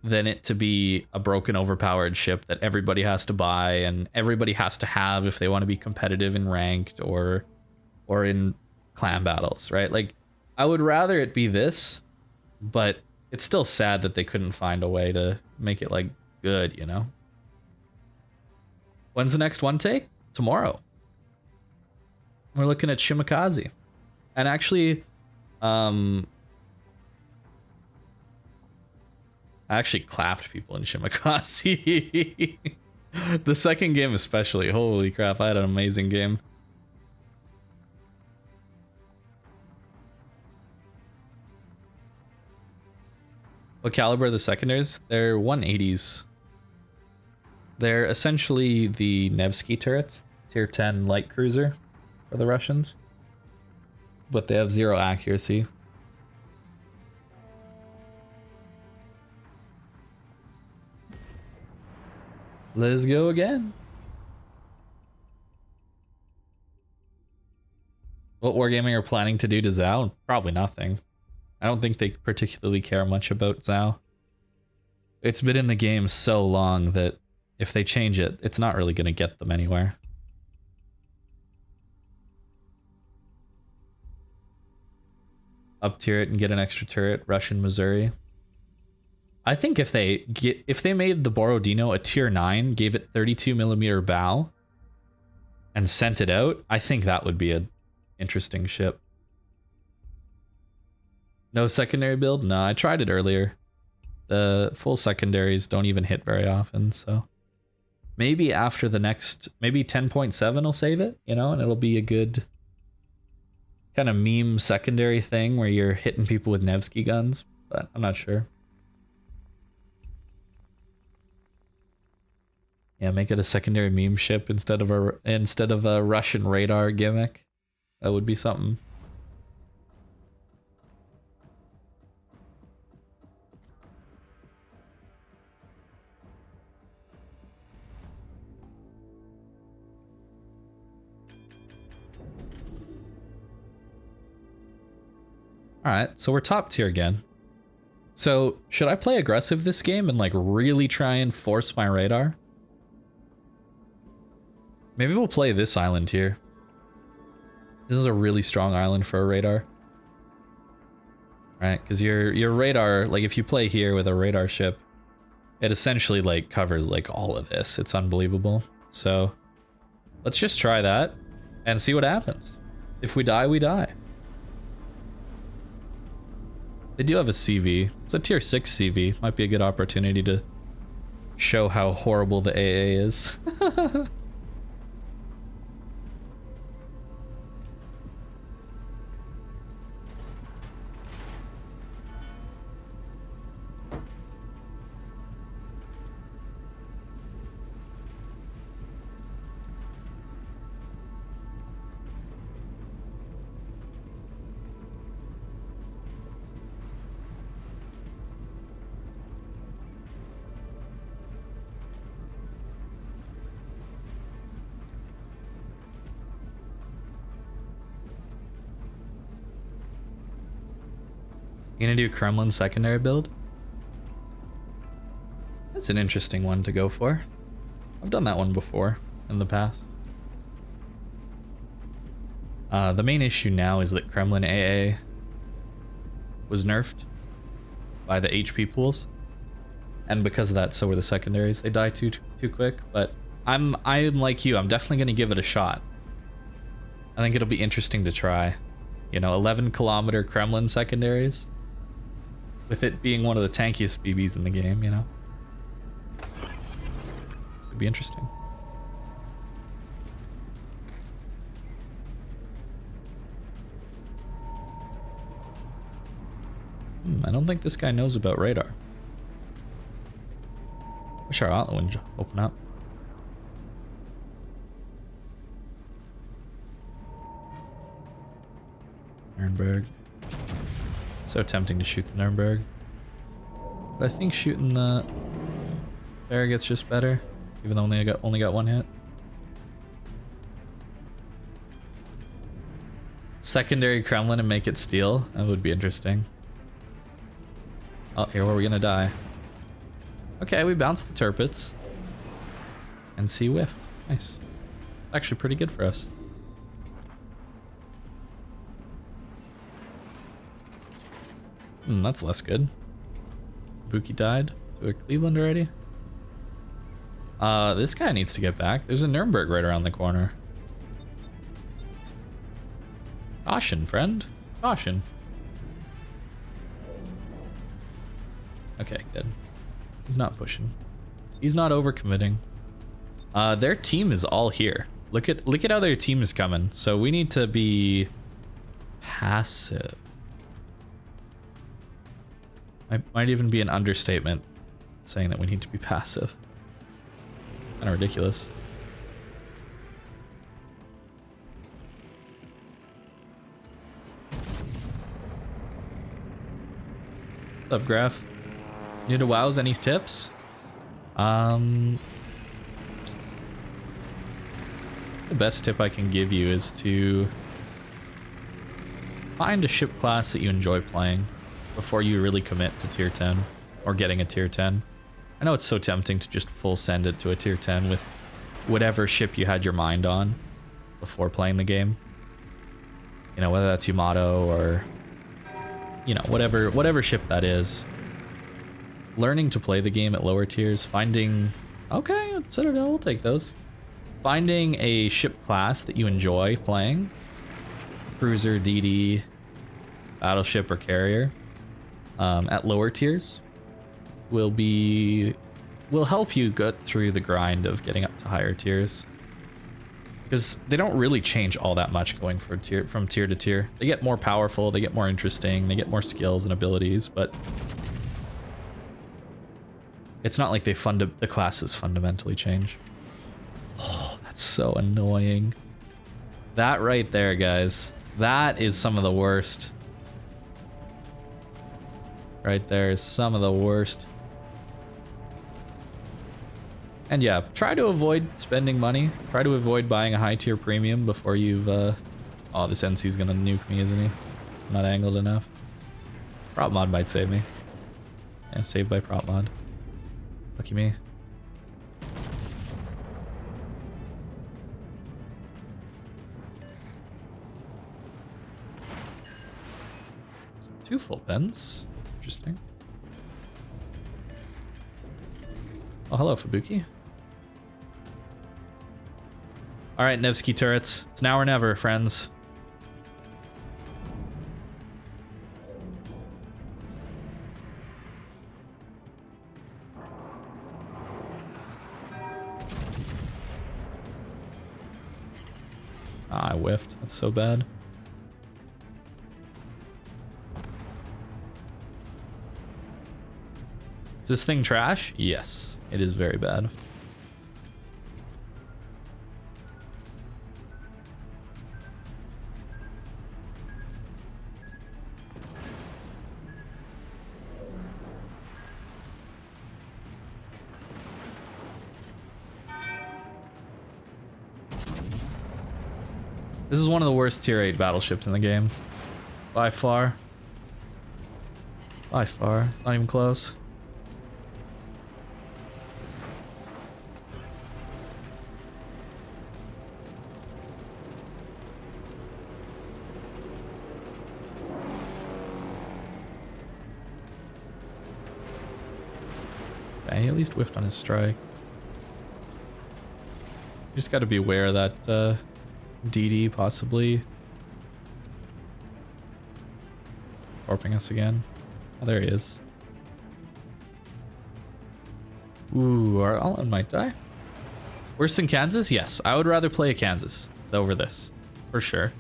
than it to be a broken, overpowered ship that everybody has to buy and everybody has to have if they want to be competitive in ranked or in clan battles, right? Like, I would rather it be this, but it's still sad that they couldn't find a way to make it, like, good, you know? When's the next one take? Tomorrow. We're looking at Shimakaze. And actually, I actually clapped people in Shimakaze. The second game especially. Holy crap, I had an amazing game. What caliber are the secondaries? They're 180s. They're essentially the Nevsky turrets, tier 10 light cruiser for the Russians, but they have 0 accuracy. Let's go again. What wargaming are planning to do to Zhao? Probably nothing. I don't think they particularly care much about Zhao. It's been in the game so long that if they change it, it's not really going to get them anywhere. Up tier it and get an extra turret, Russian Missouri. I think if they made the Borodino a tier 9, gave it 32mm bow, and sent it out, I think that would be an interesting ship. No secondary build? No, I tried it earlier. The full secondaries don't even hit very often, so... Maybe after the next... Maybe 10.7 will save it, you know, and it'll be a good... kind of meme secondary thing where you're hitting people with Nevsky guns, but I'm not sure. Yeah, make it a secondary meme ship instead of a Russian radar gimmick. That would be something. Alright, so we're top tier again. So, should I play aggressive this game and like really try and force my radar? Maybe we'll play this island here. This is a really strong island for a radar. Right, because your radar, like if you play here with a radar ship, it essentially like covers like all of this. It's unbelievable. So, let's just try that and see what happens. If we die, we die. They do have a CV. It's a tier 6 CV. Might be a good opportunity to show how horrible the AA is. You gonna do Kremlin secondary build? That's an interesting one to go for. I've done that one before in the past. The main issue now is that Kremlin AA was nerfed by the HP pools, and because of that, so were the secondaries. They die too quick. But I'm like you. I'm definitely gonna give it a shot. I think it'll be interesting to try. You know, 11-kilometer Kremlin secondaries. With it being one of the tankiest BBs in the game, you know? Could be interesting. I don't think this guy knows about radar. Wish our outlet would open up. Nuremberg. So tempting to shoot the Nuremberg. But I think shooting the Farragut's just better, even though I only got one hit. Secondary Kremlin and make it steel. That would be interesting. Oh, here where we're gonna die. Okay, we bounced the Tirpitz. And see whiff. Nice. Actually pretty good for us. That's less good. Buki died to a Cleveland already. This guy needs to get back. There's a Nuremberg right around the corner. Caution, friend. Caution. Okay, good. He's not pushing. He's not overcommitting. Their team is all here. Look at how their team is coming. So we need to be passive. Might even be an understatement saying that we need to be passive. Kind of ridiculous. What's up, Graph? New to WoWs, any tips? The best tip I can give you is to find a ship class that you enjoy playing before you really commit to tier 10 or getting a tier 10. I know it's so tempting to just full send it to a tier 10 with whatever ship you had your mind on before playing the game. You know, whether that's Yamato or, you know, whatever ship that is. Learning to play the game at lower tiers, finding, okay, Citadel, we'll take those. Finding a ship class that you enjoy playing, cruiser, DD, battleship, or carrier, at lower tiers will help you get through the grind of getting up to higher tiers, because they don't really change all that much going from tier to tier. They get more powerful, they get more interesting, they get more skills and abilities, but it's not like the classes fundamentally change. Oh, that's so annoying. That right there, guys, that is some of the worst. Right there is some of the worst. And yeah, try to avoid spending money. Try to avoid buying a high tier premium before you've, oh, this NC's gonna nuke me, isn't he? I'm not angled enough. Prop mod might save me. Yeah, saved by prop mod. Lucky me. Two full pens. Interesting. Oh, hello, Fubuki. All right, Nevsky turrets. It's now or never, friends. Ah, I whiffed. That's so bad. Is this thing trash? Yes, it is very bad. This is one of the worst tier 8 battleships in the game. By far. By far. Not even close. Okay, he at least whiffed on his strike. You just gotta be aware that DD possibly Warping us again. Oh, there he is. Ooh, our Allen might die. Worse than Kansas? Yes, I would rather play a Kansas over this, for sure.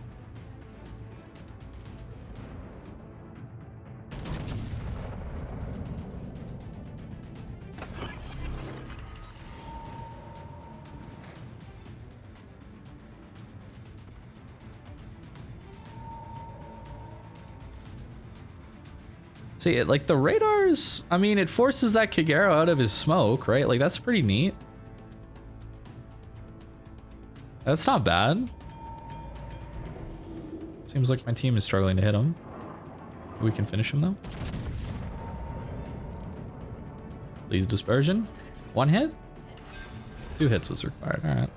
See, like the radars, I mean, it forces that Kagero out of his smoke, right? Like that's pretty neat. That's not bad. Seems like my team is struggling to hit him. We can finish him though. Please dispersion. 1 hit? 2 hits was required, all right.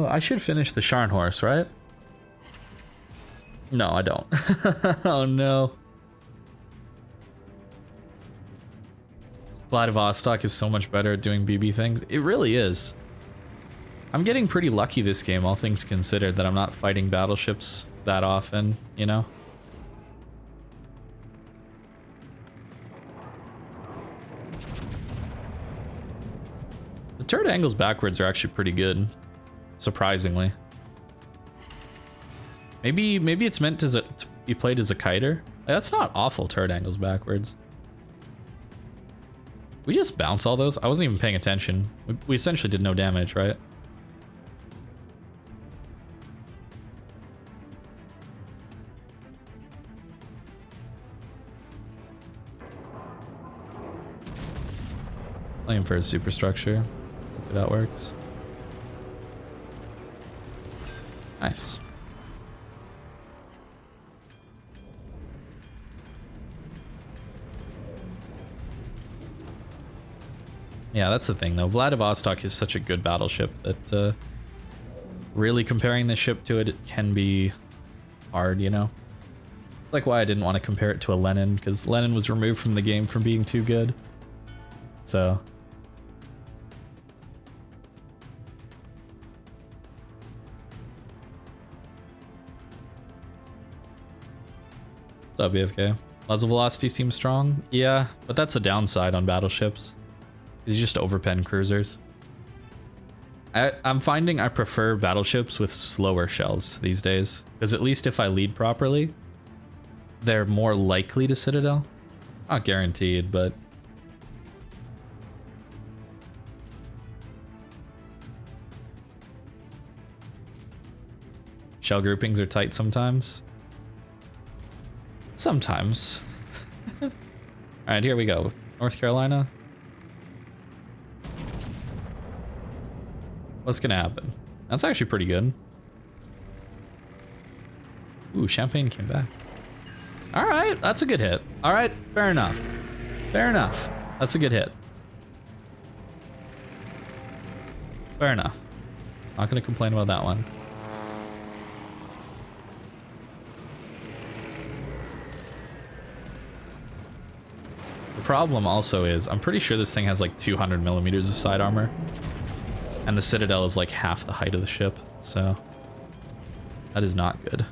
I should finish the Sharn horse, right? No, I don't. Oh no. Vladivostok is so much better at doing BB things. It really is. I'm getting pretty lucky this game, all things considered, that I'm not fighting battleships that often, you know? The turret angles backwards are actually pretty good. Surprisingly. Maybe it's meant to be played as a kiter. That's not awful, turret angles backwards. We just bounce all those? I wasn't even paying attention. We essentially did no damage, right? Playing for his superstructure. Hopefully that works. Nice. Yeah, that's the thing though. Vladivostok is such a good battleship that really comparing this ship to it can be hard, you know? Like why I didn't want to compare it to a Lenin, because Lenin was removed from the game from being too good. So... What's up, BFK? Muzzle velocity seems strong? Yeah, but that's a downside on battleships. You just overpen cruisers. I'm finding I prefer battleships with slower shells these days, because at least if I lead properly, they're more likely to citadel. Not guaranteed, but... Shell groupings are tight sometimes. Sometimes. Alright, here we go. North Carolina. What's gonna happen? That's actually pretty good. Ooh, Champagne came back. Alright, that's a good hit. Alright, fair enough. Fair enough. That's a good hit. Fair enough. Not gonna complain about that one. Problem also is I'm pretty sure this thing has like 200 millimeters of side armor, and the Citadel is like half the height of the ship, so that is not good.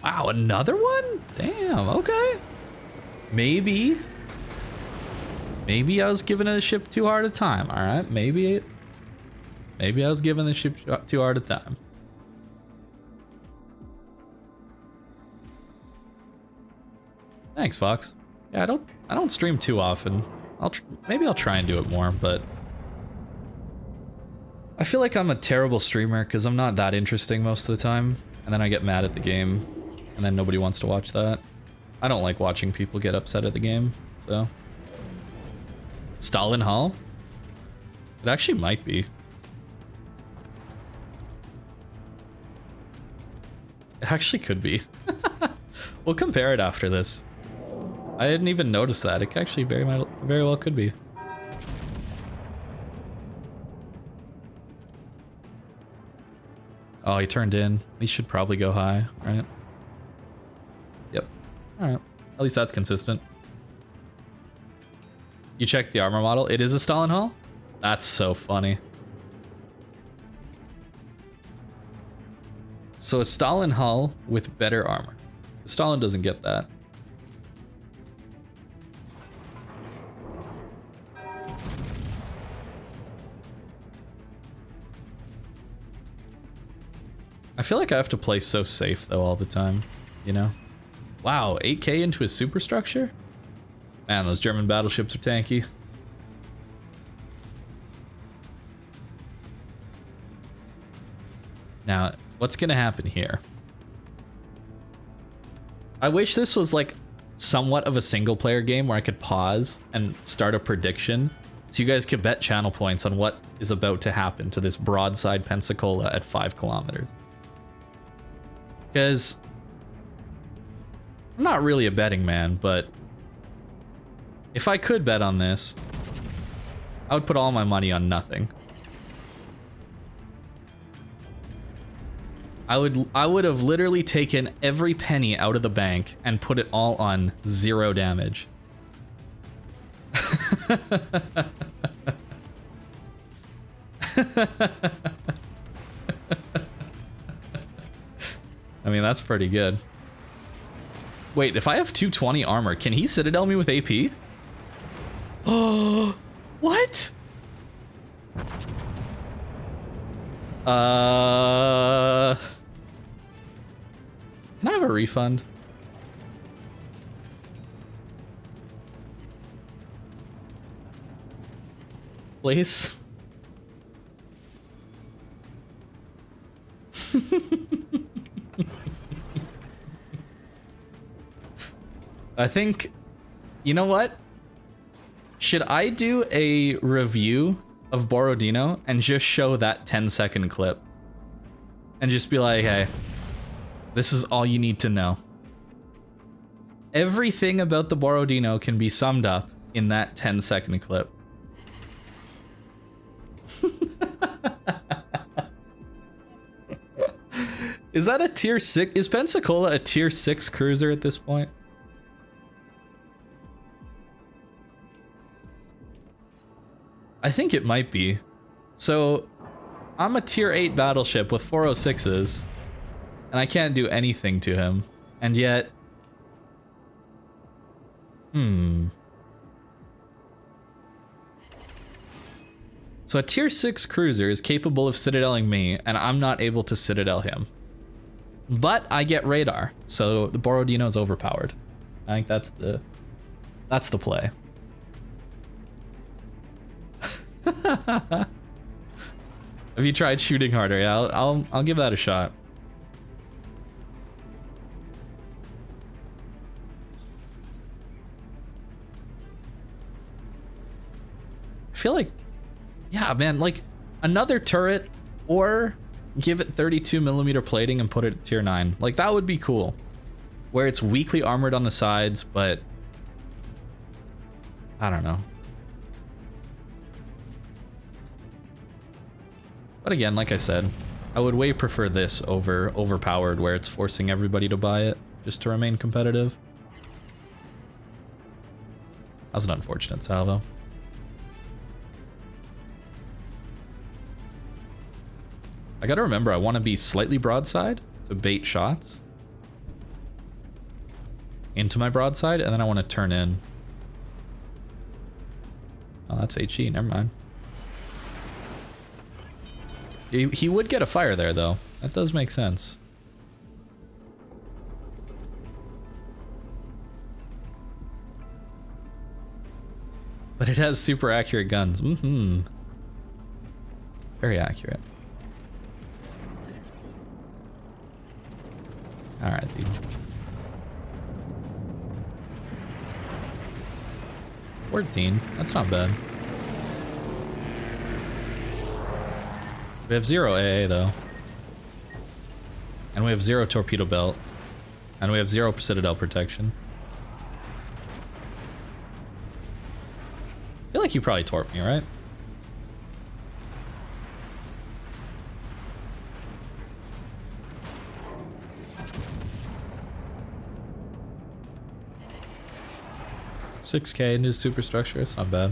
Wow, another one? Damn, okay. Maybe I was giving the ship too hard a time. All right, maybe I was giving the ship too hard a time. Thanks, Fox. Yeah, I don't stream too often. Maybe I'll try and do it more, but I feel like I'm a terrible streamer because I'm not that interesting most of the time, and then I get mad at the game, and then nobody wants to watch that. I don't like watching people get upset at the game, so. Stalin Hall? It actually might be. It actually could be. We'll compare it after this. I didn't even notice that. It actually very well could be. Oh, he turned in. He should probably go high, right? Yep. All right. At least that's consistent. You checked the armor model. It is a Stalin Hall? That's so funny. So a Stalin Hall with better armor. Stalin doesn't get that. I feel like I have to play so safe though all the time, you know? Wow, 8k into his superstructure? Man, those German battleships are tanky. Now, what's gonna happen here? I wish this was like somewhat of a single player game where I could pause and start a prediction so you guys could bet channel points on what is about to happen to this broadside Pensacola at 5 kilometers. Because I'm not really a betting man, but if I could bet on this, I would put all my money on nothing. I would have literally taken every penny out of the bank and put it all on 0 damage. I mean, that's pretty good. Wait, if I have 220 armor, can he Citadel me with AP? Oh, what? Can I have a refund? Please? I think, you know what? Should I do a review of Borodino and just show that 10-second clip? And just be like, hey, this is all you need to know. Everything about the Borodino can be summed up in that 10-second clip. Is that a tier 6? Is Pensacola a tier 6 cruiser at this point? I think it might be. So, I'm a tier 8 battleship with 406s, and I can't do anything to him. And yet... So a tier 6 cruiser is capable of citadeling me, and I'm not able to citadel him. But I get radar, so the Borodino is overpowered. I think that's the play. Have you tried shooting harder? Yeah, I'll give that a shot. I feel like, yeah, man, like another turret, or give it 32mm plating and put it at tier 9. Like that would be cool. Where it's weakly armored on the sides, but I don't know. But again, like I said, I would way prefer this over overpowered, where it's forcing everybody to buy it just to remain competitive. That was an unfortunate salvo. I gotta remember, I want to be slightly broadside to bait shots into my broadside, and then I want to turn in. Oh, that's HE, never mind. He would get a fire there, though. That does make sense. But it has super accurate guns. Very accurate. Alright, dude. 14. That's not bad. We have 0 AA, though. And we have 0 torpedo belt. And we have 0 citadel protection. like you probably torped me, right? $6K new superstructure, it's not bad.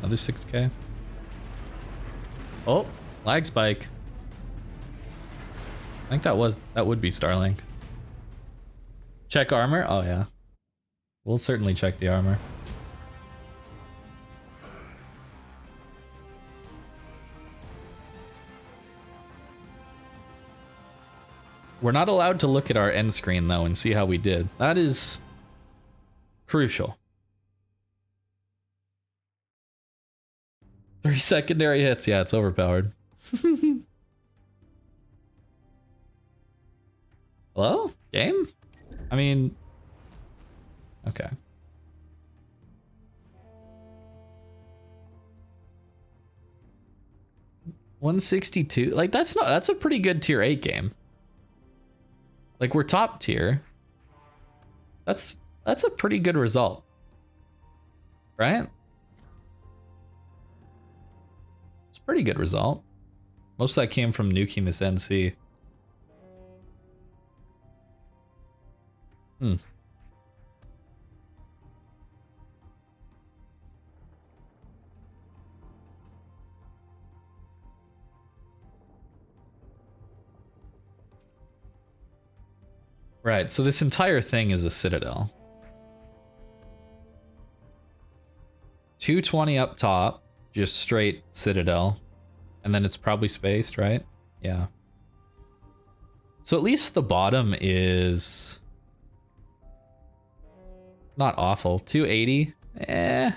Another 6K. Oh, lag spike. I think that would be Starlink. Check armor? Oh yeah. We'll certainly check the armor. We're not allowed to look at our end screen though and see how we did. That is crucial. 3 secondary hits. Yeah, it's overpowered. Hello? Game? I mean... Okay. $162? Like, that's a pretty good tier 8 game. Like, we're top tier. That's a pretty good result. Right? It's a pretty good result. Most of that came from nuking this NC. Right, so this entire thing is a citadel. 220 up top, just straight citadel. And then it's probably spaced, right? Yeah. So at least the bottom is not awful. 280? Eh.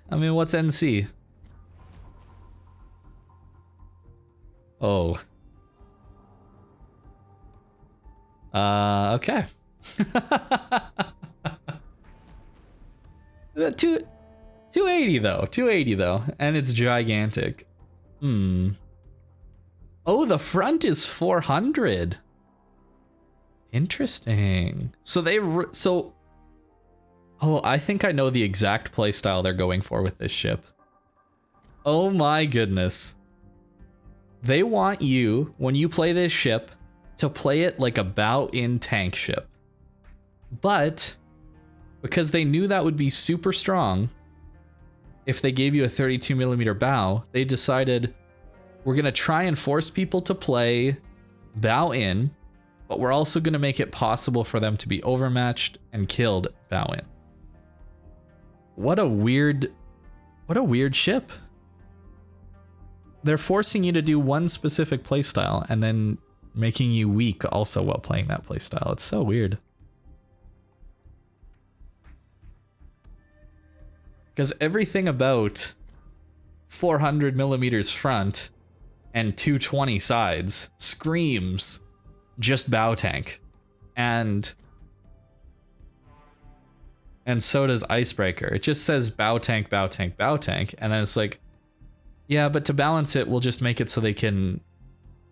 I mean, what's NC? Oh. Okay. 280 though. 280 though. And it's gigantic. Oh, the front is 400. Interesting. So oh, I think I know the exact playstyle they're going for with this ship. Oh my goodness. They want you, when you play this ship, to play it like a bow-in tank ship. But because they knew that would be super strong if they gave you a 32mm bow, they decided we're going to try and force people to play bow-in, but we're also going to make it possible for them to be overmatched and killed bow-in. What a weird ship. They're forcing you to do one specific playstyle and then making you weak also while playing that playstyle. It's so weird. Because everything about 400mm front and 220 sides screams just bow tank. And so does Icebreaker. It just says bow tank, bow tank, bow tank. And then it's like, yeah, but to balance it, we'll just make it so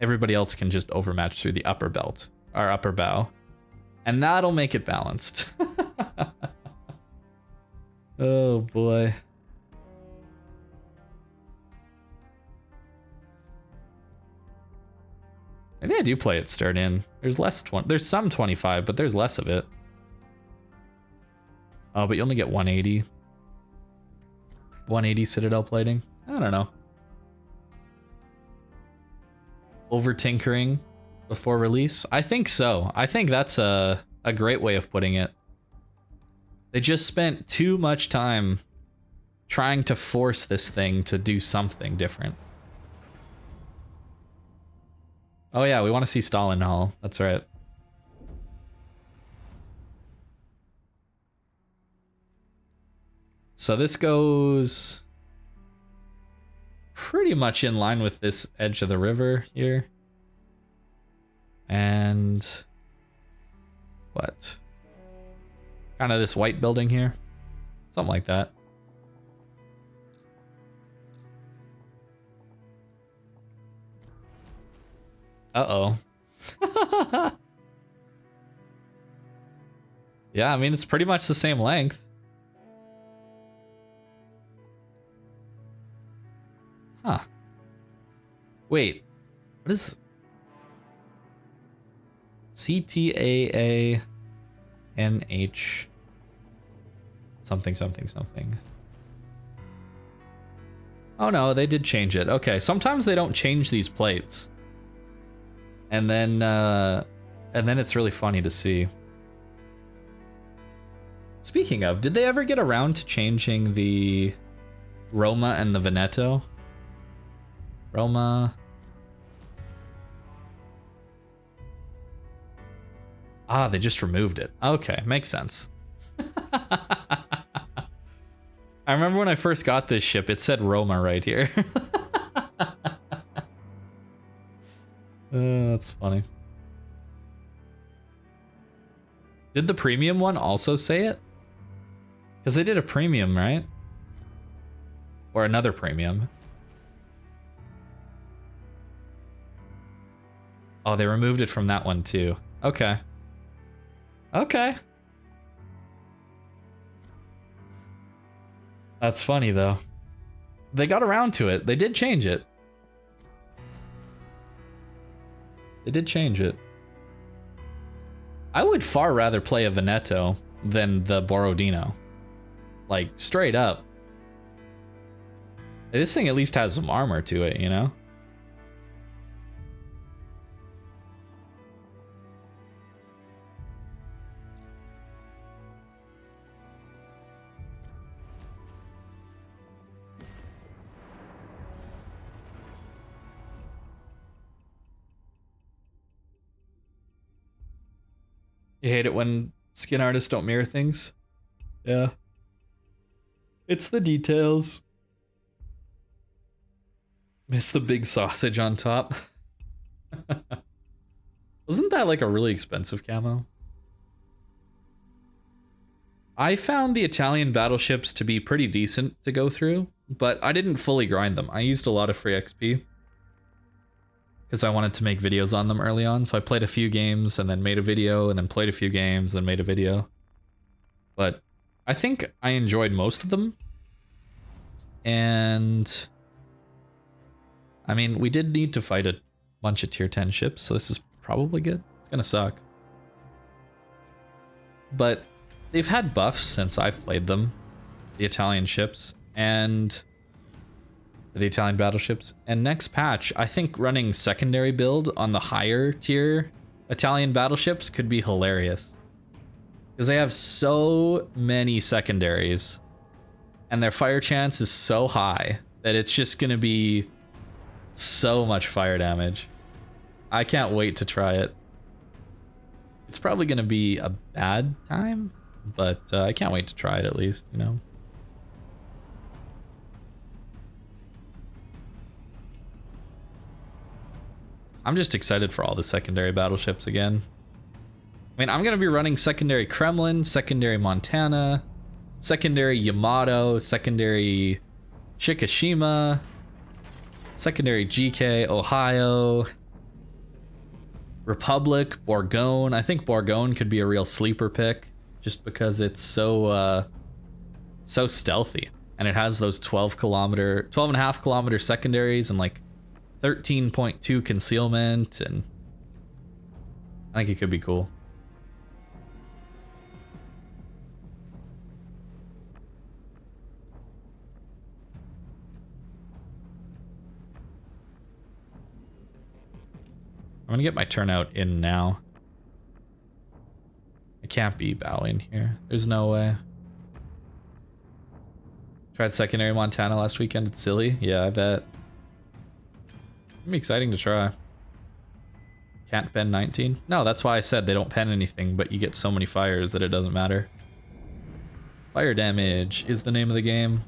everybody else can just overmatch through the upper belt, or upper bow. And that'll make it balanced. Oh boy. Maybe I do play it start in. There's some 25, but there's less of it. Oh, but you only get 180. 180 Citadel plating? I don't know. Over tinkering before release? I think so. I think that's a great way of putting it. They just spent too much time trying to force this thing to do something different. Oh yeah, we want to see Stalin Hall. That's right. So this goes pretty much in line with this edge of the river here. And what? Kind of this white building here. Something like that. Uh-oh. Yeah, I mean, it's pretty much the same length. Huh. Wait. What is... CTAANH... Something, something, something. Oh no, they did change it. Okay, sometimes they don't change these plates. And then it's really funny to see. Speaking of, did they ever get around to changing the Roma and the Veneto? Roma. Ah, they just removed it. Okay, makes sense. I remember when I first got this ship, it said Roma right here. That's funny. Did the premium one also say it? Because they did a premium, right? Or another premium. Oh, they removed it from that one too. Okay. Okay. That's funny though. They got around to it. They did change it. They did change it. I would far rather play a Veneto than the Borodino. Like, straight up. This thing at least has some armor to it, you know? You hate it when skin artists don't mirror things? Yeah. It's the details. Miss the big sausage on top. Wasn't that like a really expensive camo? I found the Italian battleships to be pretty decent to go through, but I didn't fully grind them. I used a lot of free XP because I wanted to make videos on them early on. So I played a few games and then made a video and then played a few games, then made a video. But I think I enjoyed most of them. And I mean, we did need to fight a bunch of tier 10 ships, so this is probably good. It's gonna suck. But they've had buffs since I've played them, the Italian ships, and the Italian battleships. And next patch, I think running secondary build on the higher tier Italian battleships could be hilarious. Because they have so many secondaries, and their fire chance is so high that it's just gonna be so much fire damage. I can't wait to try it. It's probably gonna be a bad time, but I can't wait to try it at least, you know? I'm just excited for all the secondary battleships again. I mean, I'm gonna be running secondary Kremlin, secondary Montana, secondary Yamato, secondary Shikishima, secondary GK, Ohio, Republic, Bourgogne. I think Bourgogne could be a real sleeper pick just because it's so so stealthy, and it has those 12.5 kilometer secondaries and like 13.2 concealment, and I think it could be cool. I'm gonna get my turnout in now. I can't be bowing here. There's no way. Tried secondary Montana last weekend. It's silly. Yeah, I bet. It'd be exciting to try. Can't pen 19? No, that's why I said they don't pen anything, but you get so many fires that it doesn't matter. Fire damage is the name of the game.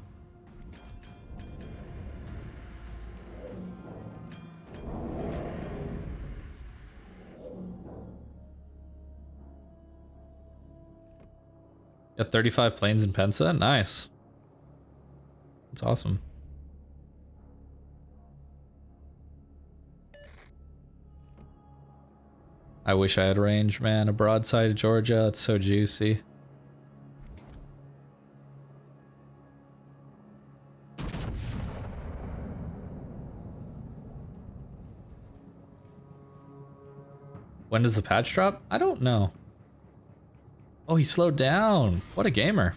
Got 35 planes in Pensa? Nice. That's awesome. I wish I had range, man. A broadside of Georgia, that's so juicy. When does the patch drop? I don't know. Oh, he slowed down. What a gamer.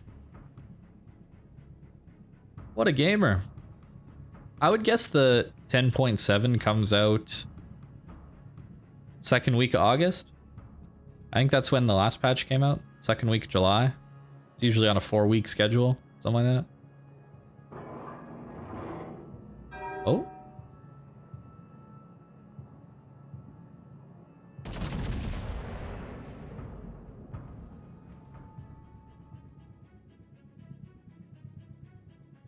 What a gamer. I would guess the 10.7 comes out second week of August. I think that's when the last patch came out. Second week of July. It's usually on a 4-week schedule. Something like that. Oh.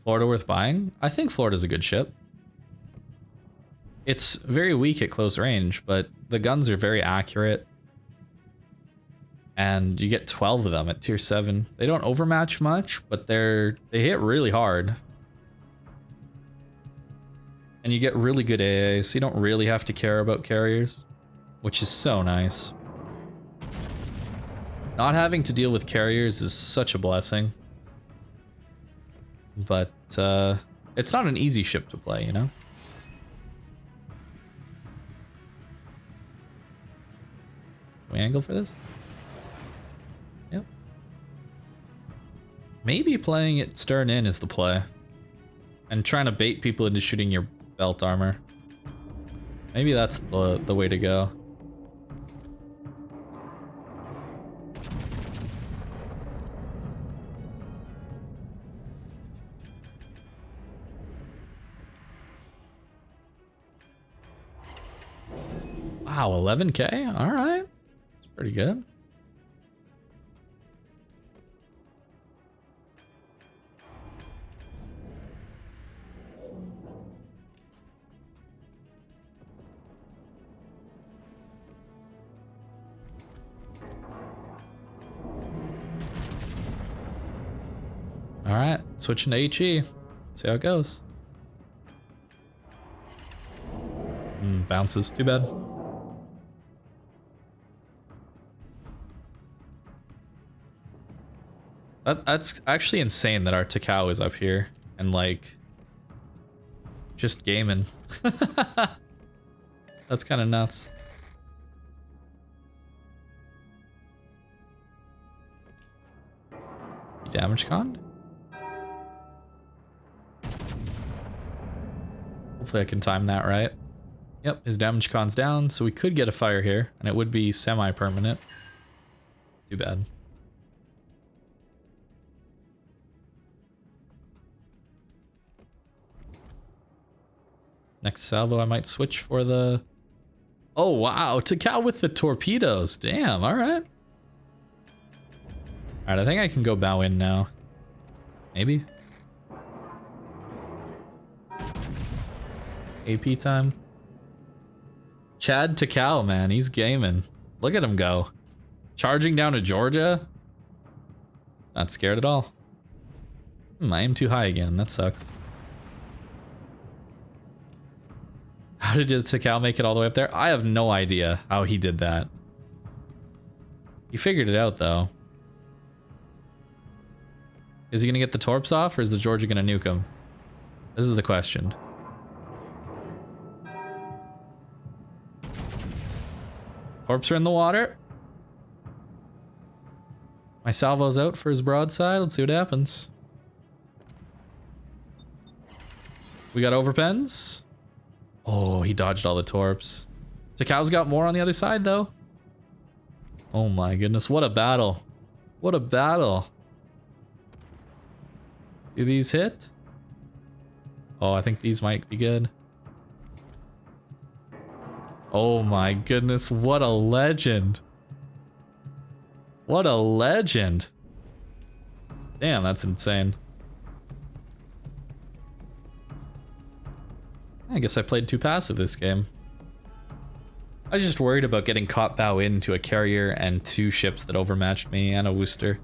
Florida worth buying? I think Florida's a good ship. It's very weak at close range, but the guns are very accurate. And you get 12 of them at tier 7. They don't overmatch much, but they hit really hard. And you get really good AA, so you don't really have to care about carriers, which is so nice. Not having to deal with carriers is such a blessing. But it's not an easy ship to play, you know? Can we angle for this? Yep. Maybe playing it stern in is the play. And trying to bait people into shooting your belt armor. Maybe that's the way to go. Wow, 11k? All right. It's pretty good. All right, switching to HE. See how it goes. Bounces. Too bad. That's actually insane that our Takao is up here and like just gaming. That's kind of nuts. You damage con? Hopefully I can time that right. Yep, his damage con's down, so we could get a fire here, and it would be semi-permanent. Too bad. Next salvo, I might switch for the... Oh, wow. Takao with the torpedoes. Damn, all right. All right, I think I can go bow in now. Maybe. AP time. Chad Takao, man. He's gaming. Look at him go. Charging down to Georgia. Not scared at all. I am too high again. That sucks. How did Takao make it all the way up there? I have no idea how he did that. He figured it out, though. Is he going to get the torps off, or is the Georgia going to nuke him? This is the question. Torps are in the water. My salvo's out for his broadside. Let's see what happens. We got overpens. Oh, he dodged all the torps. Takao's got more on the other side, though. Oh my goodness, what a battle. What a battle. Do these hit? Oh, I think these might be good. Oh my goodness, what a legend. What a legend. Damn, that's insane. I guess I played too passive this game. I was just worried about getting caught bow into a carrier and 2 ships that overmatched me and a Worcester.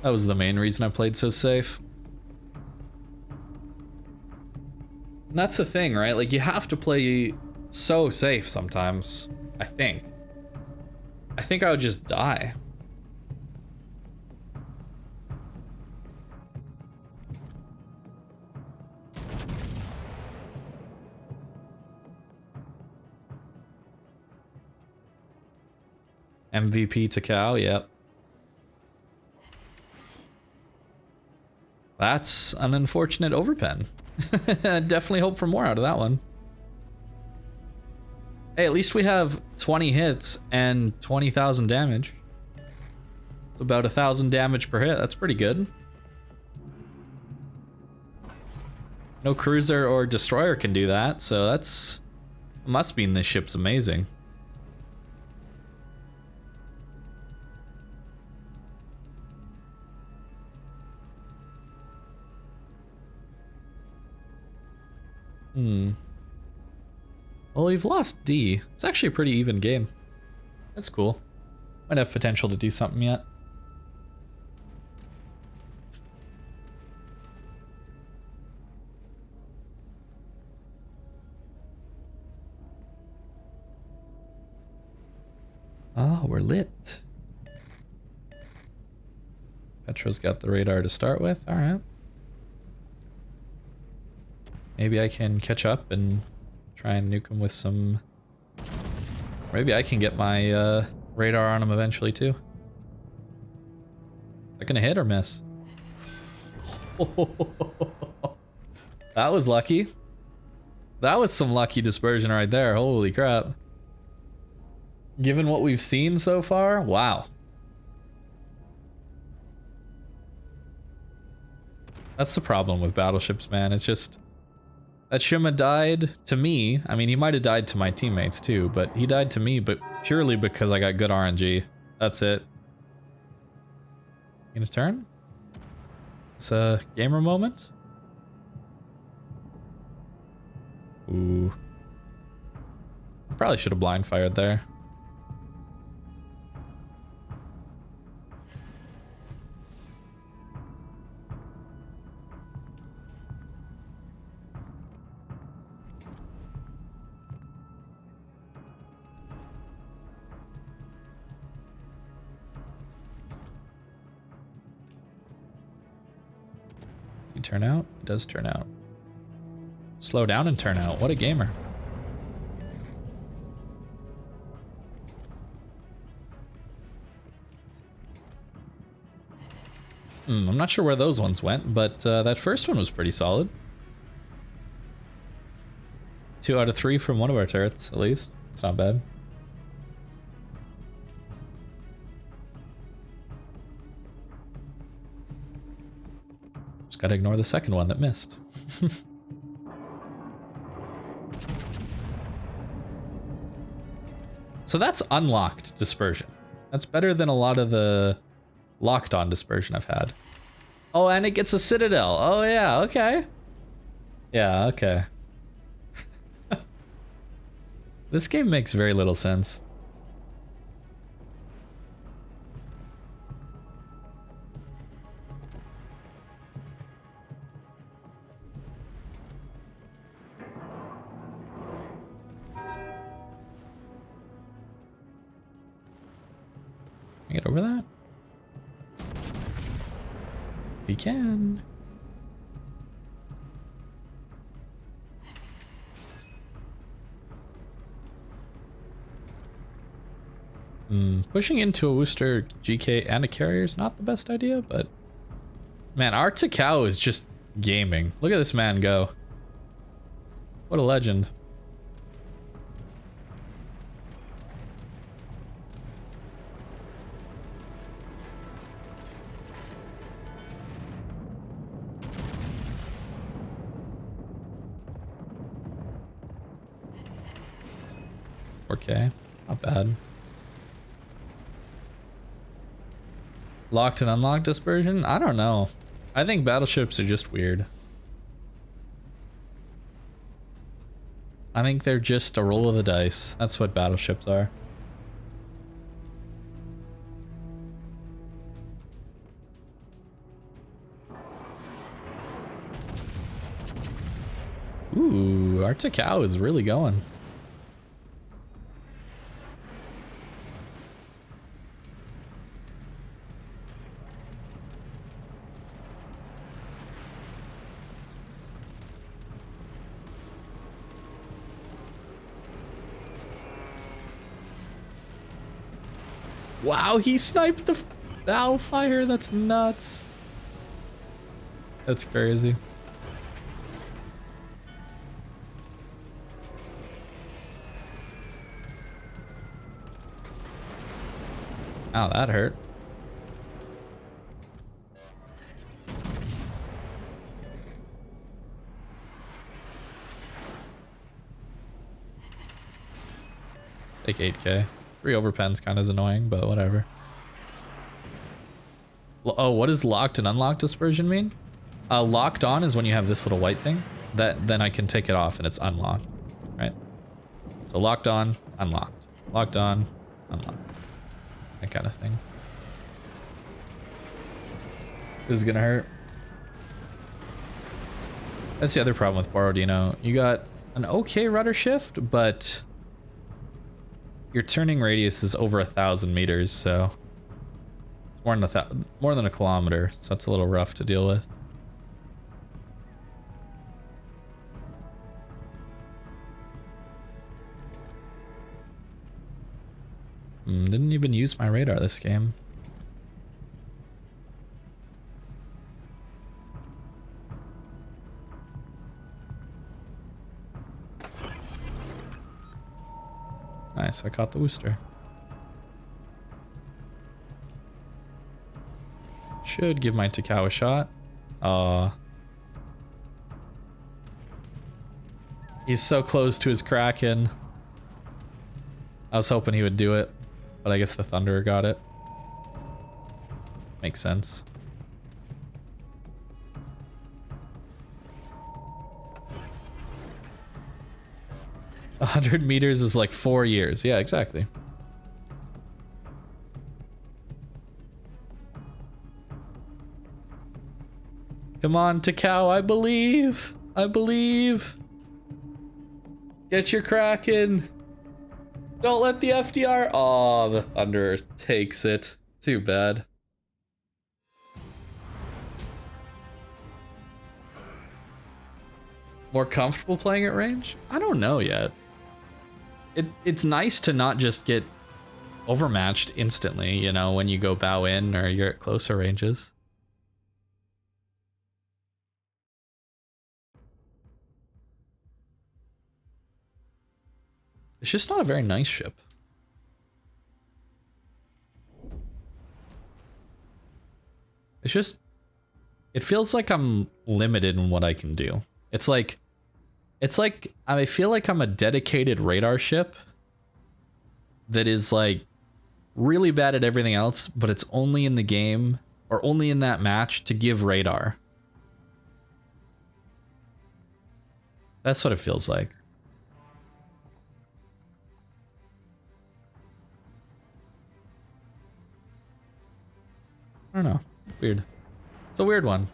That was the main reason I played so safe. And that's the thing, right? Like, you have to play so safe sometimes, I think. I think I would just die. MVP to cow, yep. That's an unfortunate overpen. Definitely hope for more out of that one. Hey, at least we have 20 hits and 20,000 damage. It's about 1,000 damage per hit. That's pretty good. No cruiser or destroyer can do that, so that's... must mean this ship's amazing. Well, we've lost D. It's actually a pretty even game. That's cool. Might have potential to do something yet. Oh, we're lit. Petra's got the radar to start with. All right. Maybe I can catch up and try and nuke him with some... Maybe I can get my radar on him eventually too. Is that gonna hit or miss? That was lucky. That was some lucky dispersion right there. Holy crap. Given what we've seen so far, wow. That's the problem with battleships, man. It's just... That Shima died to me. I mean, he might have died to my teammates too, but he died to me, but purely because I got good RNG. That's it. Gonna turn? It's a gamer moment. Ooh. Probably should have blind fired there. Turn out? It does turn out. Slow down and turn out. What a gamer. I'm not sure where those ones went, but that first one was pretty solid. 2 out of 3 from one of our turrets, at least. It's not bad. Gotta ignore the second one that missed. So that's unlocked dispersion. That's better than a lot of the locked on dispersion I've had. Oh, and it gets a citadel. Oh yeah, okay. Yeah, okay. This game makes very little sense. Get over that? We can. Pushing into a Worcester GK and a carrier is not the best idea, but man, our Takao is just gaming. Look at this man go. What a legend. Okay, not bad. Locked and unlocked dispersion? I don't know. I think battleships are just weird. I think they're just a roll of the dice. That's what battleships are. Ooh, our Takao is really going. Wow, he sniped the bow fire. That's nuts. That's crazy. Ow, that hurt. Take 8k. 3 overpens kind of is annoying, but whatever. Oh, what does locked and unlocked dispersion mean? Locked on is when you have this little white thing. Then I can take it off and it's unlocked, right? So locked on, unlocked. Locked on, unlocked. That kind of thing. This is gonna hurt. That's the other problem with Borodino. You got an okay rudder shift, but your turning radius is over 1,000 meters, so more than a kilometer, so that's a little rough to deal with. Didn't even use my radar this game. Nice, I caught the Worcester. Should give my Takao a shot. He's so close to his Kraken. I was hoping he would do it, but I guess the Thunderer got it. Makes sense. A 100 meters is like 4 years. Yeah, exactly. Come on, Takao, I believe. I believe. Get your Kraken. Don't let the FDR. Oh, the Thunderer takes it. Too bad. More comfortable playing at range? I don't know yet. It's nice to not just get overmatched instantly, you know, when you go bow in or you're at closer ranges. It's just not a very nice ship. It's just, it feels like I'm limited in what I can do. It's like I feel like I'm a dedicated radar ship that is like really bad at everything else, but it's only in the game or only in that match to give radar. That's what it feels like. I don't know. Weird. It's a weird one.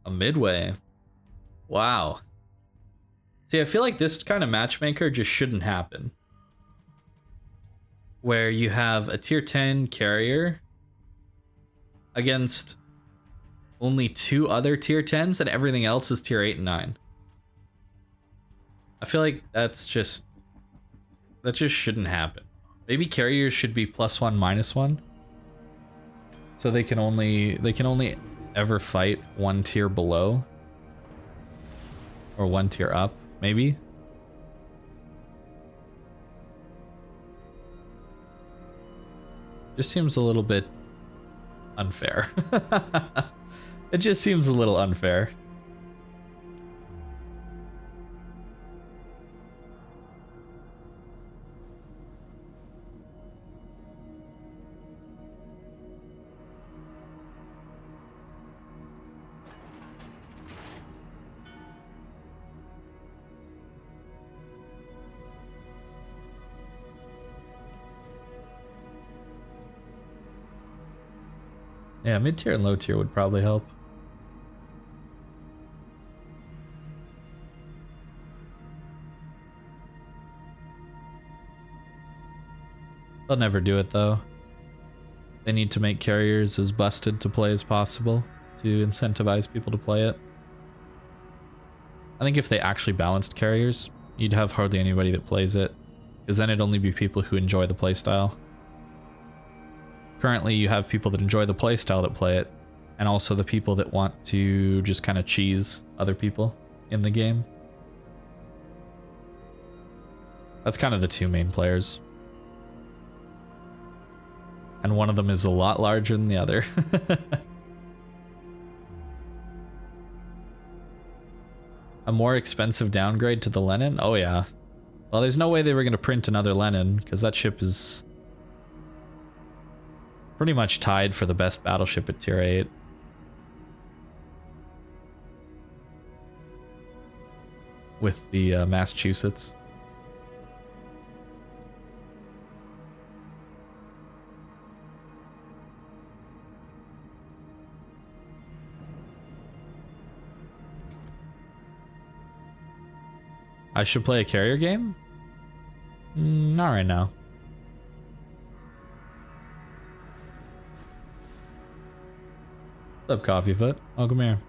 A midway. Wow. See, I feel like this kind of matchmaker just shouldn't happen. Where you have a tier 10 carrier against only 2 other tier 10s and everything else is tier 8 and 9. I feel like that just shouldn't happen. Maybe carriers should be +1, -1. So they can only ever fight 1 tier below. Or 1 tier up, maybe. Just seems a little bit unfair. It just seems a little unfair. Yeah, mid tier and low tier would probably help. They'll never do it though. They need to make carriers as busted to play as possible to incentivize people to play it. I think if they actually balanced carriers, you'd have hardly anybody that plays it, because then it'd only be people who enjoy the playstyle. Currently, you have people that enjoy the playstyle that play it, and also the people that want to just kind of cheese other people in the game. That's kind of the two main players. And one of them is a lot larger than the other. A more expensive downgrade to the Lenin? Oh yeah. Well, there's no way they were going to print another Lenin, because that ship is pretty much tied for the best battleship at tier 8. With the Massachusetts. I should play a carrier game? Not right now. What's up, Coffeefoot? Oh, come here.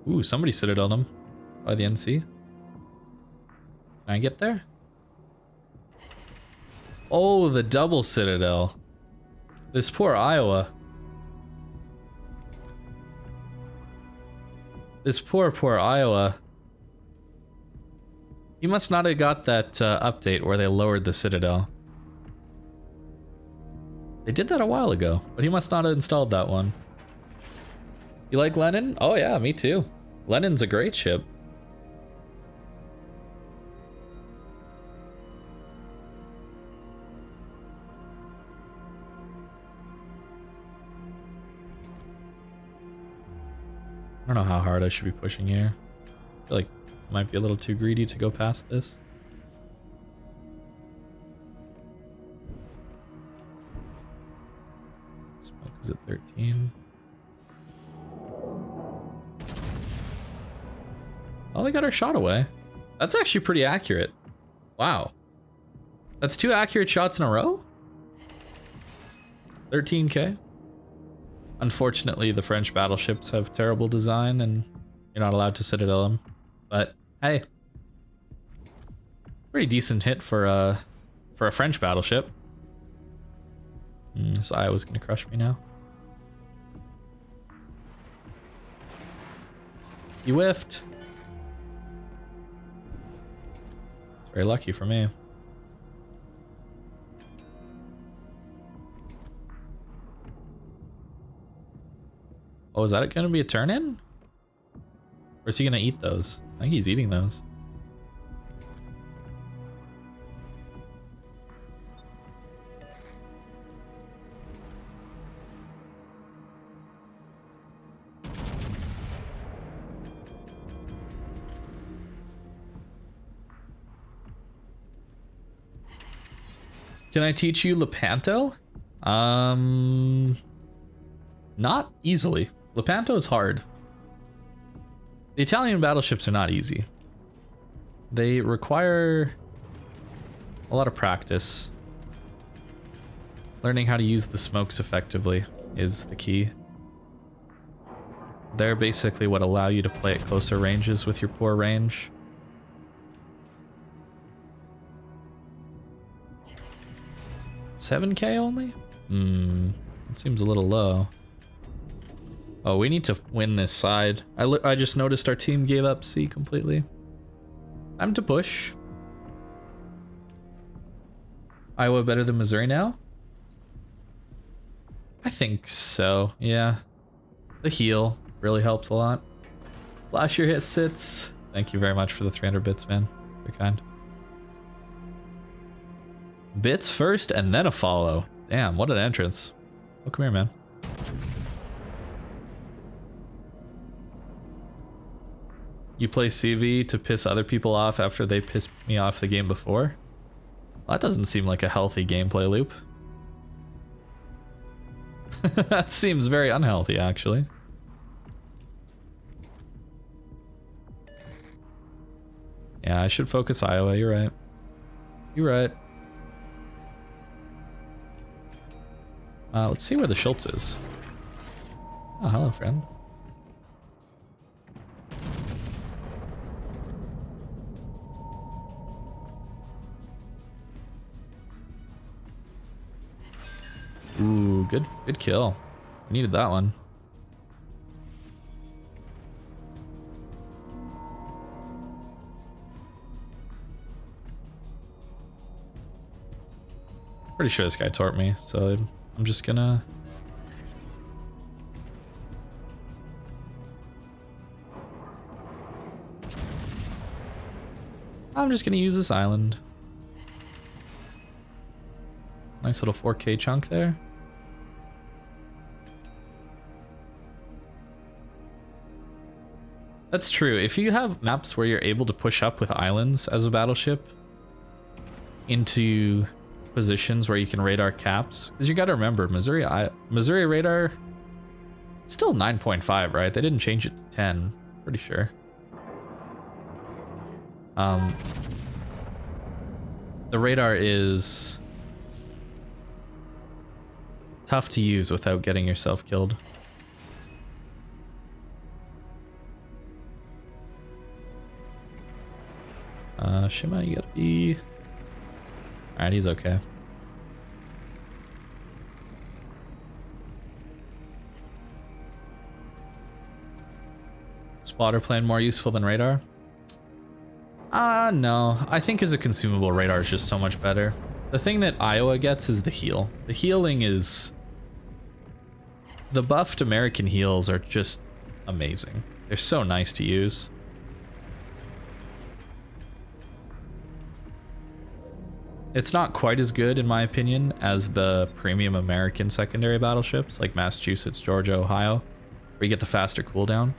Ooh, somebody citadeled him by the NC. Can I get there? Oh, the double citadel. This poor Iowa. This poor Iowa. He must not have got that update where they lowered the citadel. They did that a while ago, but he must not have installed that one. You like Lenin? Oh yeah, me too. Lenin's a great ship. I don't know how hard I should be pushing here. I feel like I might be a little too greedy to go past this. Smoke is at 13. Oh, they got our shot away. That's actually pretty accurate. Wow. That's 2 accurate shots in a row? 13k? Unfortunately, the French battleships have terrible design and you're not allowed to citadel them. But hey, pretty decent hit for a French battleship. This Iowa's gonna crush me now. You whiffed. Very lucky for me. Oh, is that gonna be a turn in? Or is he gonna eat those? I think he's eating those. Can I teach you Lepanto? Not easily. Lepanto is hard. The Italian battleships are not easy. They require a lot of practice. Learning how to use the smokes effectively is the key. They're basically what allow you to play at closer ranges with your poor range. $7k only? It seems a little low. Oh, we need to win this side. I just noticed our team gave up C completely. Time to push. Iowa better than Missouri now? I think so, yeah. The heal really helps a lot. Flash your hit sits. Thank you very much for the 300 bits, man. Very kind. Bits first and then a follow. Damn, what an entrance. Oh, come here, man. You play CV to piss other people off after they pissed me off the game before? Well, that doesn't seem like a healthy gameplay loop. That seems very unhealthy, actually. Yeah, I should focus Iowa, you're right. You're right. Let's see where the Schultz is. Oh, hello, friend. Ooh, good kill. We needed that one. Pretty sure this guy torped me, so I'm just gonna... use this island. Nice little 4K chunk there. That's true. If you have maps where you're able to push up with islands as a battleship into positions where you can radar caps, because you got to remember Missouri radar, it's still 9.5, right? They didn't change it to 10, pretty sure. The radar is tough to use without getting yourself killed. Shima, you gotta be... Alright, he's okay. Spotter plane more useful than radar? No. I think as a consumable, radar is just so much better. The thing that Iowa gets is the heal. The healing is... The buffed American heals are just amazing. They're so nice to use. It's not quite as good, in my opinion, as the premium American secondary battleships, like Massachusetts, Georgia, Ohio, where you get the faster cooldown.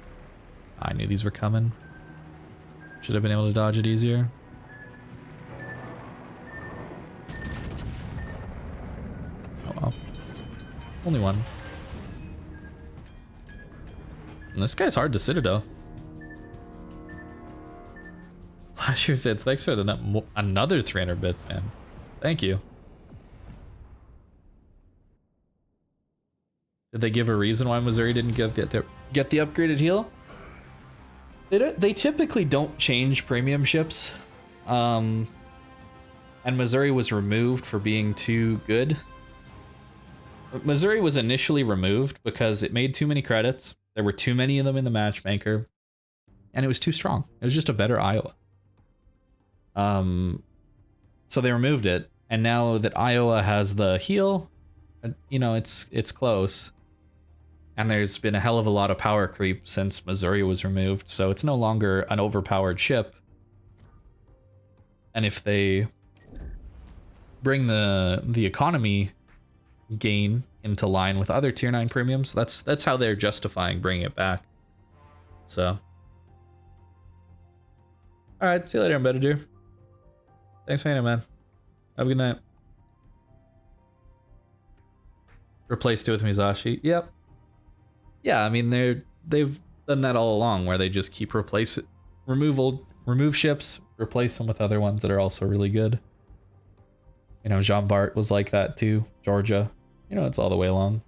I knew these were coming. Should have been able to dodge it easier. Oh well. Only one. And this guy's hard to Citadel. Flash your sits. Thanks for the another 300 bits, man. Thank you. Did they give a reason why Missouri didn't get the upgraded heal? They typically don't change premium ships. And Missouri was removed for being too good. Missouri was initially removed because it made too many credits. There were too many of them in the matchmaker. And it was too strong. It was just a better Iowa. So they removed it. And now that Iowa has the heal, you know, it's close. And there's been a hell of a lot of power creep since Missouri was removed, so it's no longer an overpowered ship. And if they bring the economy gain into line with other tier 9 premiums, that's how they're justifying bringing it back. So, all right, see you later, Embedder. Thanks for hanging out, man. Have a good night. Replaced it with Mizashi. Yep. Yeah, I mean they've done that all along, where they just keep remove ships, replace them with other ones that are also really good. You know, Jean Bart was like that too. Georgia, you know, it's all the way along.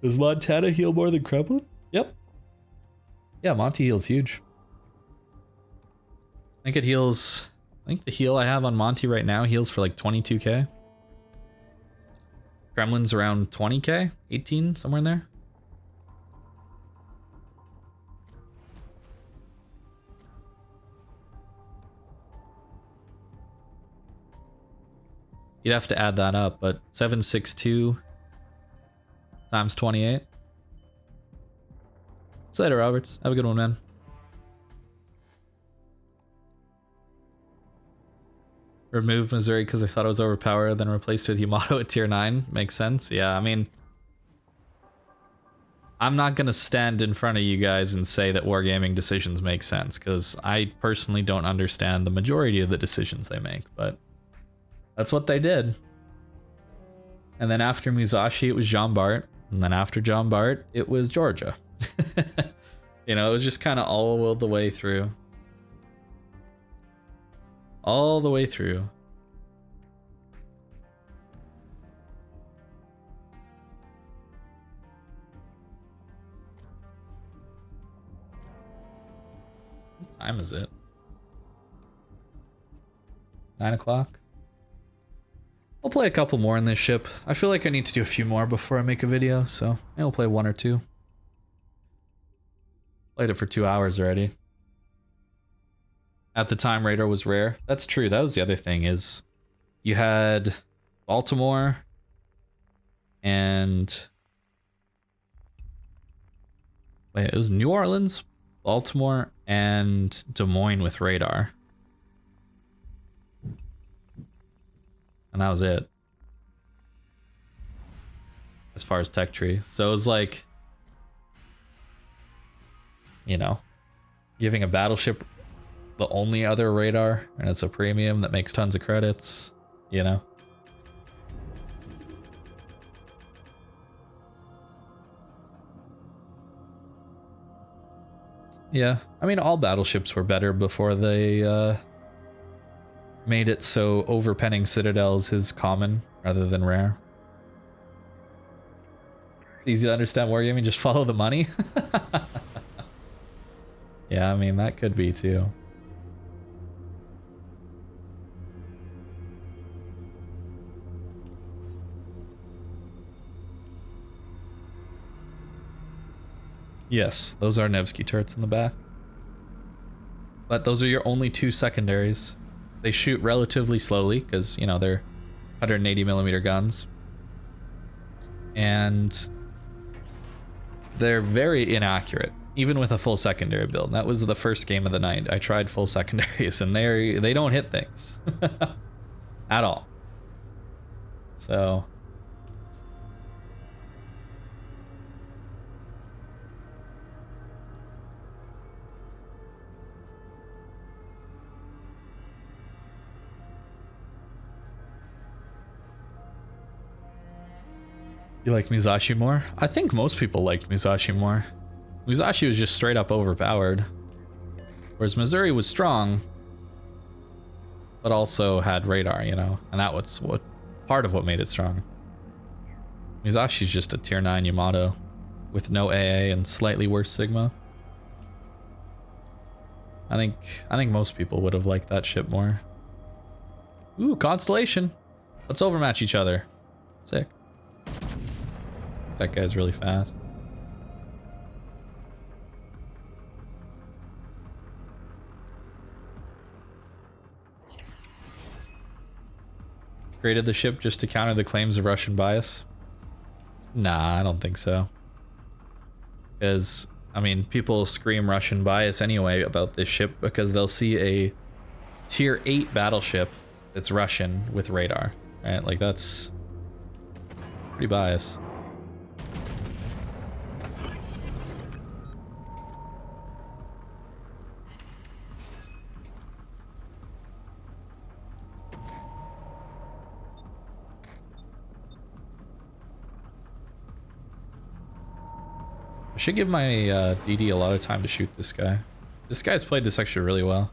Does Montana heal more than Kremlin? Yep. Yeah, Monty heals huge. I think it heals. I think the heal I have on Monty right now heals for like 22k. Kremlin's around 20k, 18, somewhere in there. You'd have to add that up, but 762 times 28. See you later, Roberts. Have a good one, man. Removed Missouri because I thought it was overpowered, then replaced with Yamato at tier 9. Makes sense. Yeah, I mean, I'm not going to stand in front of you guys and say that wargaming decisions make sense, because I personally don't understand the majority of the decisions they make, but that's what they did. And then after Musashi, it was Jean Bart. And then after Jean Bart, it was Georgia. You know, it was just kind of all the way through. All the way through. What time is it? 9 o'clock? I'll play a couple more in this ship. I feel like I need to do a few more before I make a video, so maybe I'll play 1 or 2. Played it for 2 hours already. At the time, radar was rare. That's true. That was the other thing, is you had Baltimore and... Wait, it was New Orleans, Baltimore, and Des Moines with radar. And that was it. As far as tech tree. So it was like, you know, giving a battleship the only other radar, and it's a premium that makes tons of credits, you know. Yeah, I mean, all battleships were better before they made it so overpenning citadels is common rather than rare. It's easy to understand wargaming, just follow the money. Yeah, I mean, that could be too. Yes, those are Nevsky turrets in the back. But those are your only 2 secondaries. They shoot relatively slowly because, you know, they're 180mm guns. And they're very inaccurate, even with a full secondary build. And that was the first game of the night. I tried full secondaries and they don't hit things at all. So you like Musashi more? I think most people liked Musashi more. Musashi was just straight up overpowered. Whereas Missouri was strong, but also had radar, you know? And that was what part of what made it strong. Musashi's just a tier 9 Yamato with no AA and slightly worse Sigma. I think most people would have liked that ship more. Ooh, Constellation. Let's overmatch each other. Sick. That guy's really fast. Created the ship just to counter the claims of Russian bias? Nah, I don't think so. Because, I mean, people scream Russian bias anyway about this ship because they'll see a tier 8 battleship that's Russian with radar, right? Like, that's pretty biased. I should give my DD a lot of time to shoot this guy. This guy's played this actually really well.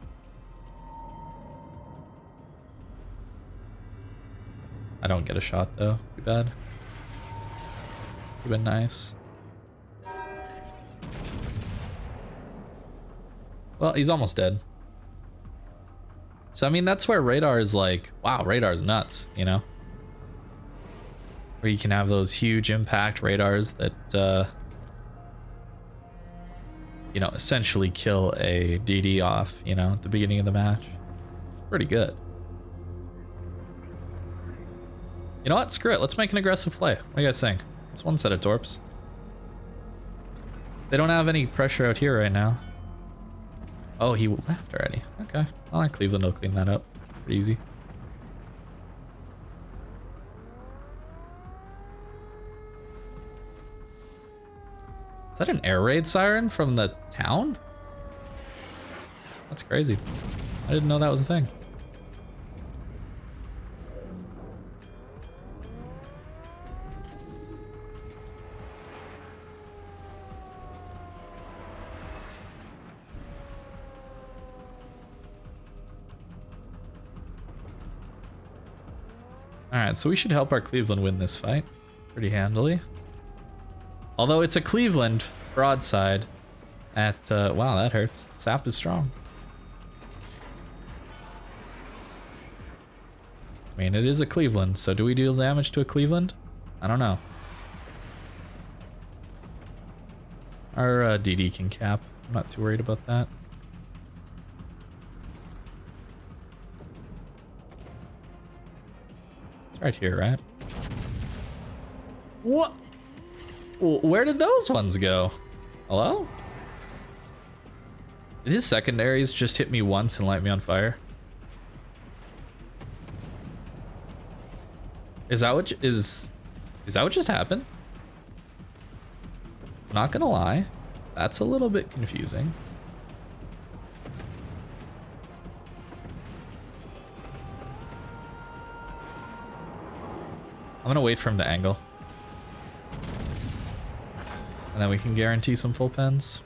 I don't get a shot though. Too bad. Would've been nice. Well, he's almost dead. So I mean, that's where radar is like, wow, radar's nuts, you know? Where you can have those huge impact radars that you know, essentially kill a DD off, you know, at the beginning of the match. Pretty good. You know what? Screw it. Let's make an aggressive play. What do you guys think? It's one set of torps. They don't have any pressure out here right now. Oh, he left already. Okay. Well, Cleveland will clean that up. Pretty easy. Is that an air raid siren from the town? That's crazy. I didn't know that was a thing. Alright, so we should help our Cleveland win this fight pretty handily. Although it's a Cleveland broadside at, wow, that hurts. Sap is strong. I mean, it is a Cleveland, so do we deal damage to a Cleveland? I don't know. Our DD can cap. I'm not too worried about that. It's right here, right? What? Where did those ones go? Hello? Did his secondaries just hit me once and light me on fire? Is that what that what just happened? I'm not gonna lie, that's a little bit confusing. I'm gonna wait for him to angle. And then we can guarantee some full pens.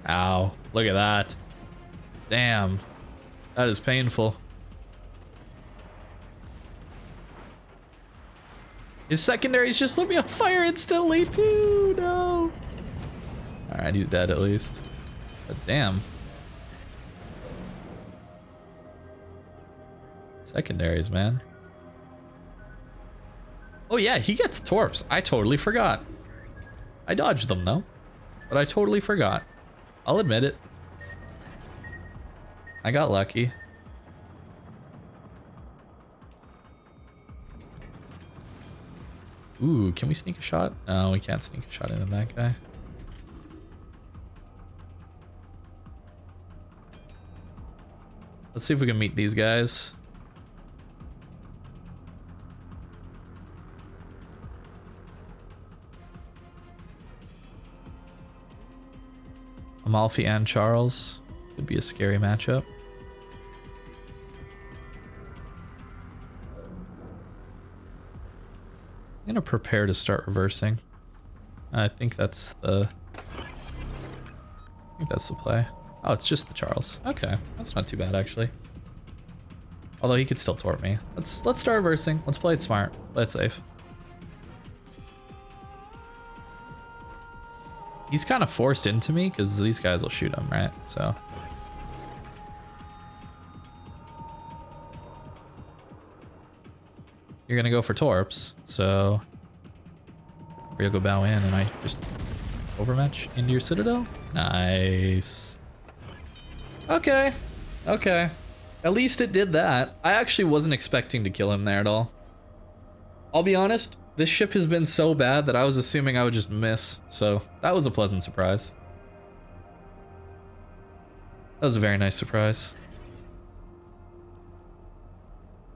Ow, look at that. Damn, that is painful. His secondaries just lit me on fire instantly too, no. All right, he's dead at least. But damn. Secondaries, man. Oh yeah, he gets torps. I totally forgot. I dodged them though, but I totally forgot. I'll admit it. I got lucky. Ooh, can we sneak a shot? No, we can't sneak a shot into that guy. Let's see if we can meet these guys. Amalfi and Charles could be a scary matchup. I'm gonna prepare to start reversing. I think that's the play. Oh, it's just the Charles. Okay, that's not too bad actually. Although he could still torp me. Let's start reversing. Let's play it smart. Play it safe. He's kind of forced into me because these guys will shoot him, right? So. You're gonna go for torps, so. Or you'll go bow in and I just overmatch into your citadel? Nice. Okay. Okay. At least it did that. I actually wasn't expecting to kill him there at all. I'll be honest. This ship has been so bad that I was assuming I would just miss, so that was a pleasant surprise. That was a very nice surprise.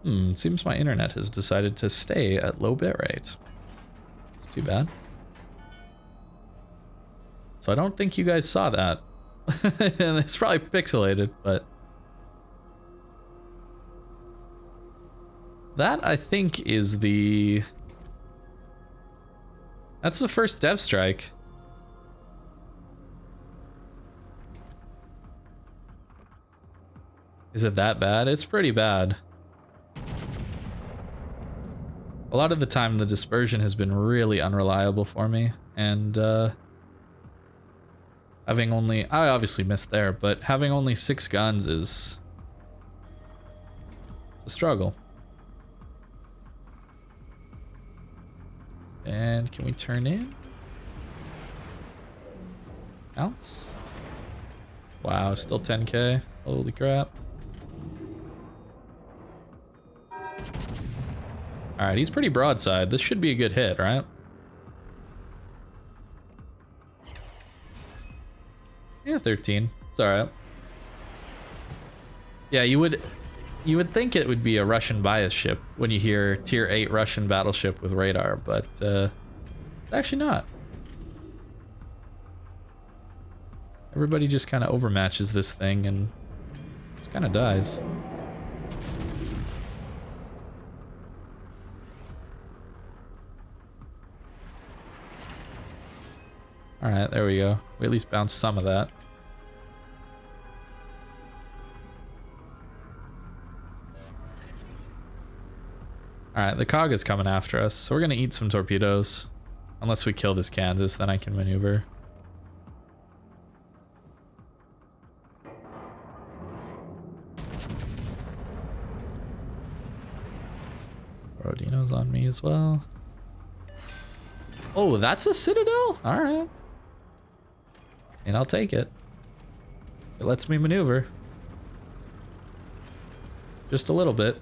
It seems my internet has decided to stay at low bitrate. It's too bad. So I don't think you guys saw that. And it's probably pixelated, but... That, I think, is the... That's the first dev strike. Is it that bad? It's pretty bad. A lot of the time the dispersion has been really unreliable for me, and having only... I obviously missed there, but having only 6 guns is a struggle. And can we turn in? Ounce? Wow, still 10k. Holy crap. Alright, he's pretty broadside. This should be a good hit, right? Yeah, 13. It's alright. Yeah, you would think it would be a Russian bias ship when you hear tier 8 Russian battleship with radar, but it's actually not. Everybody just kind of overmatches this thing and it kind of dies. Alright, there we go. We at least bounced some of that. Alright, the Cog is coming after us, so we're gonna eat some torpedoes. Unless we kill this Kansas, then I can maneuver. Borodino's on me as well. Oh, that's a Citadel? Alright. And I'll take it. It lets me maneuver. Just a little bit.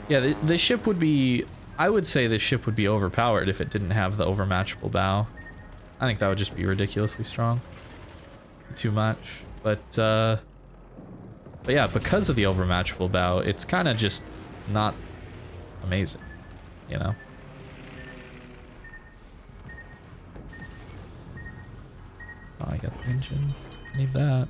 Yeah, the ship would be... I would say the ship would be overpowered if it didn't have the overmatchable bow. I think that would just be ridiculously strong. Too much. But yeah, because of the overmatchable bow, it's kind of just not amazing, you know? Oh, I got the engine. Need that.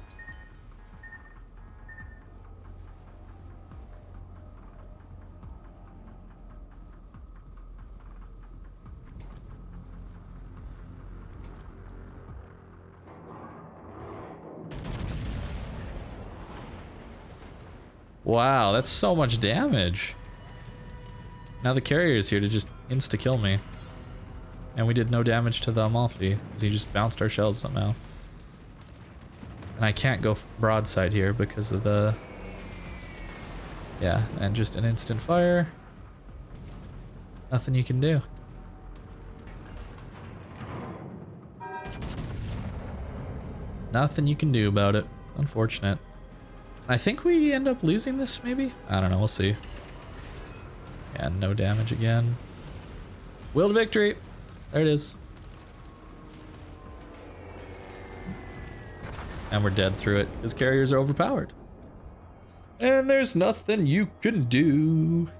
Wow, that's so much damage. Now the carrier is here to just insta-kill me. And we did no damage to the Amalfi, because he just bounced our shells somehow. And I can't go broadside here because of the... Yeah, and just an instant fire. Nothing you can do. Nothing you can do about it. Unfortunate. I think we end up losing this, maybe? I don't know, we'll see. And no damage again. Will to victory! There it is. And we're dead through it, because carriers are overpowered. And there's nothing you can do.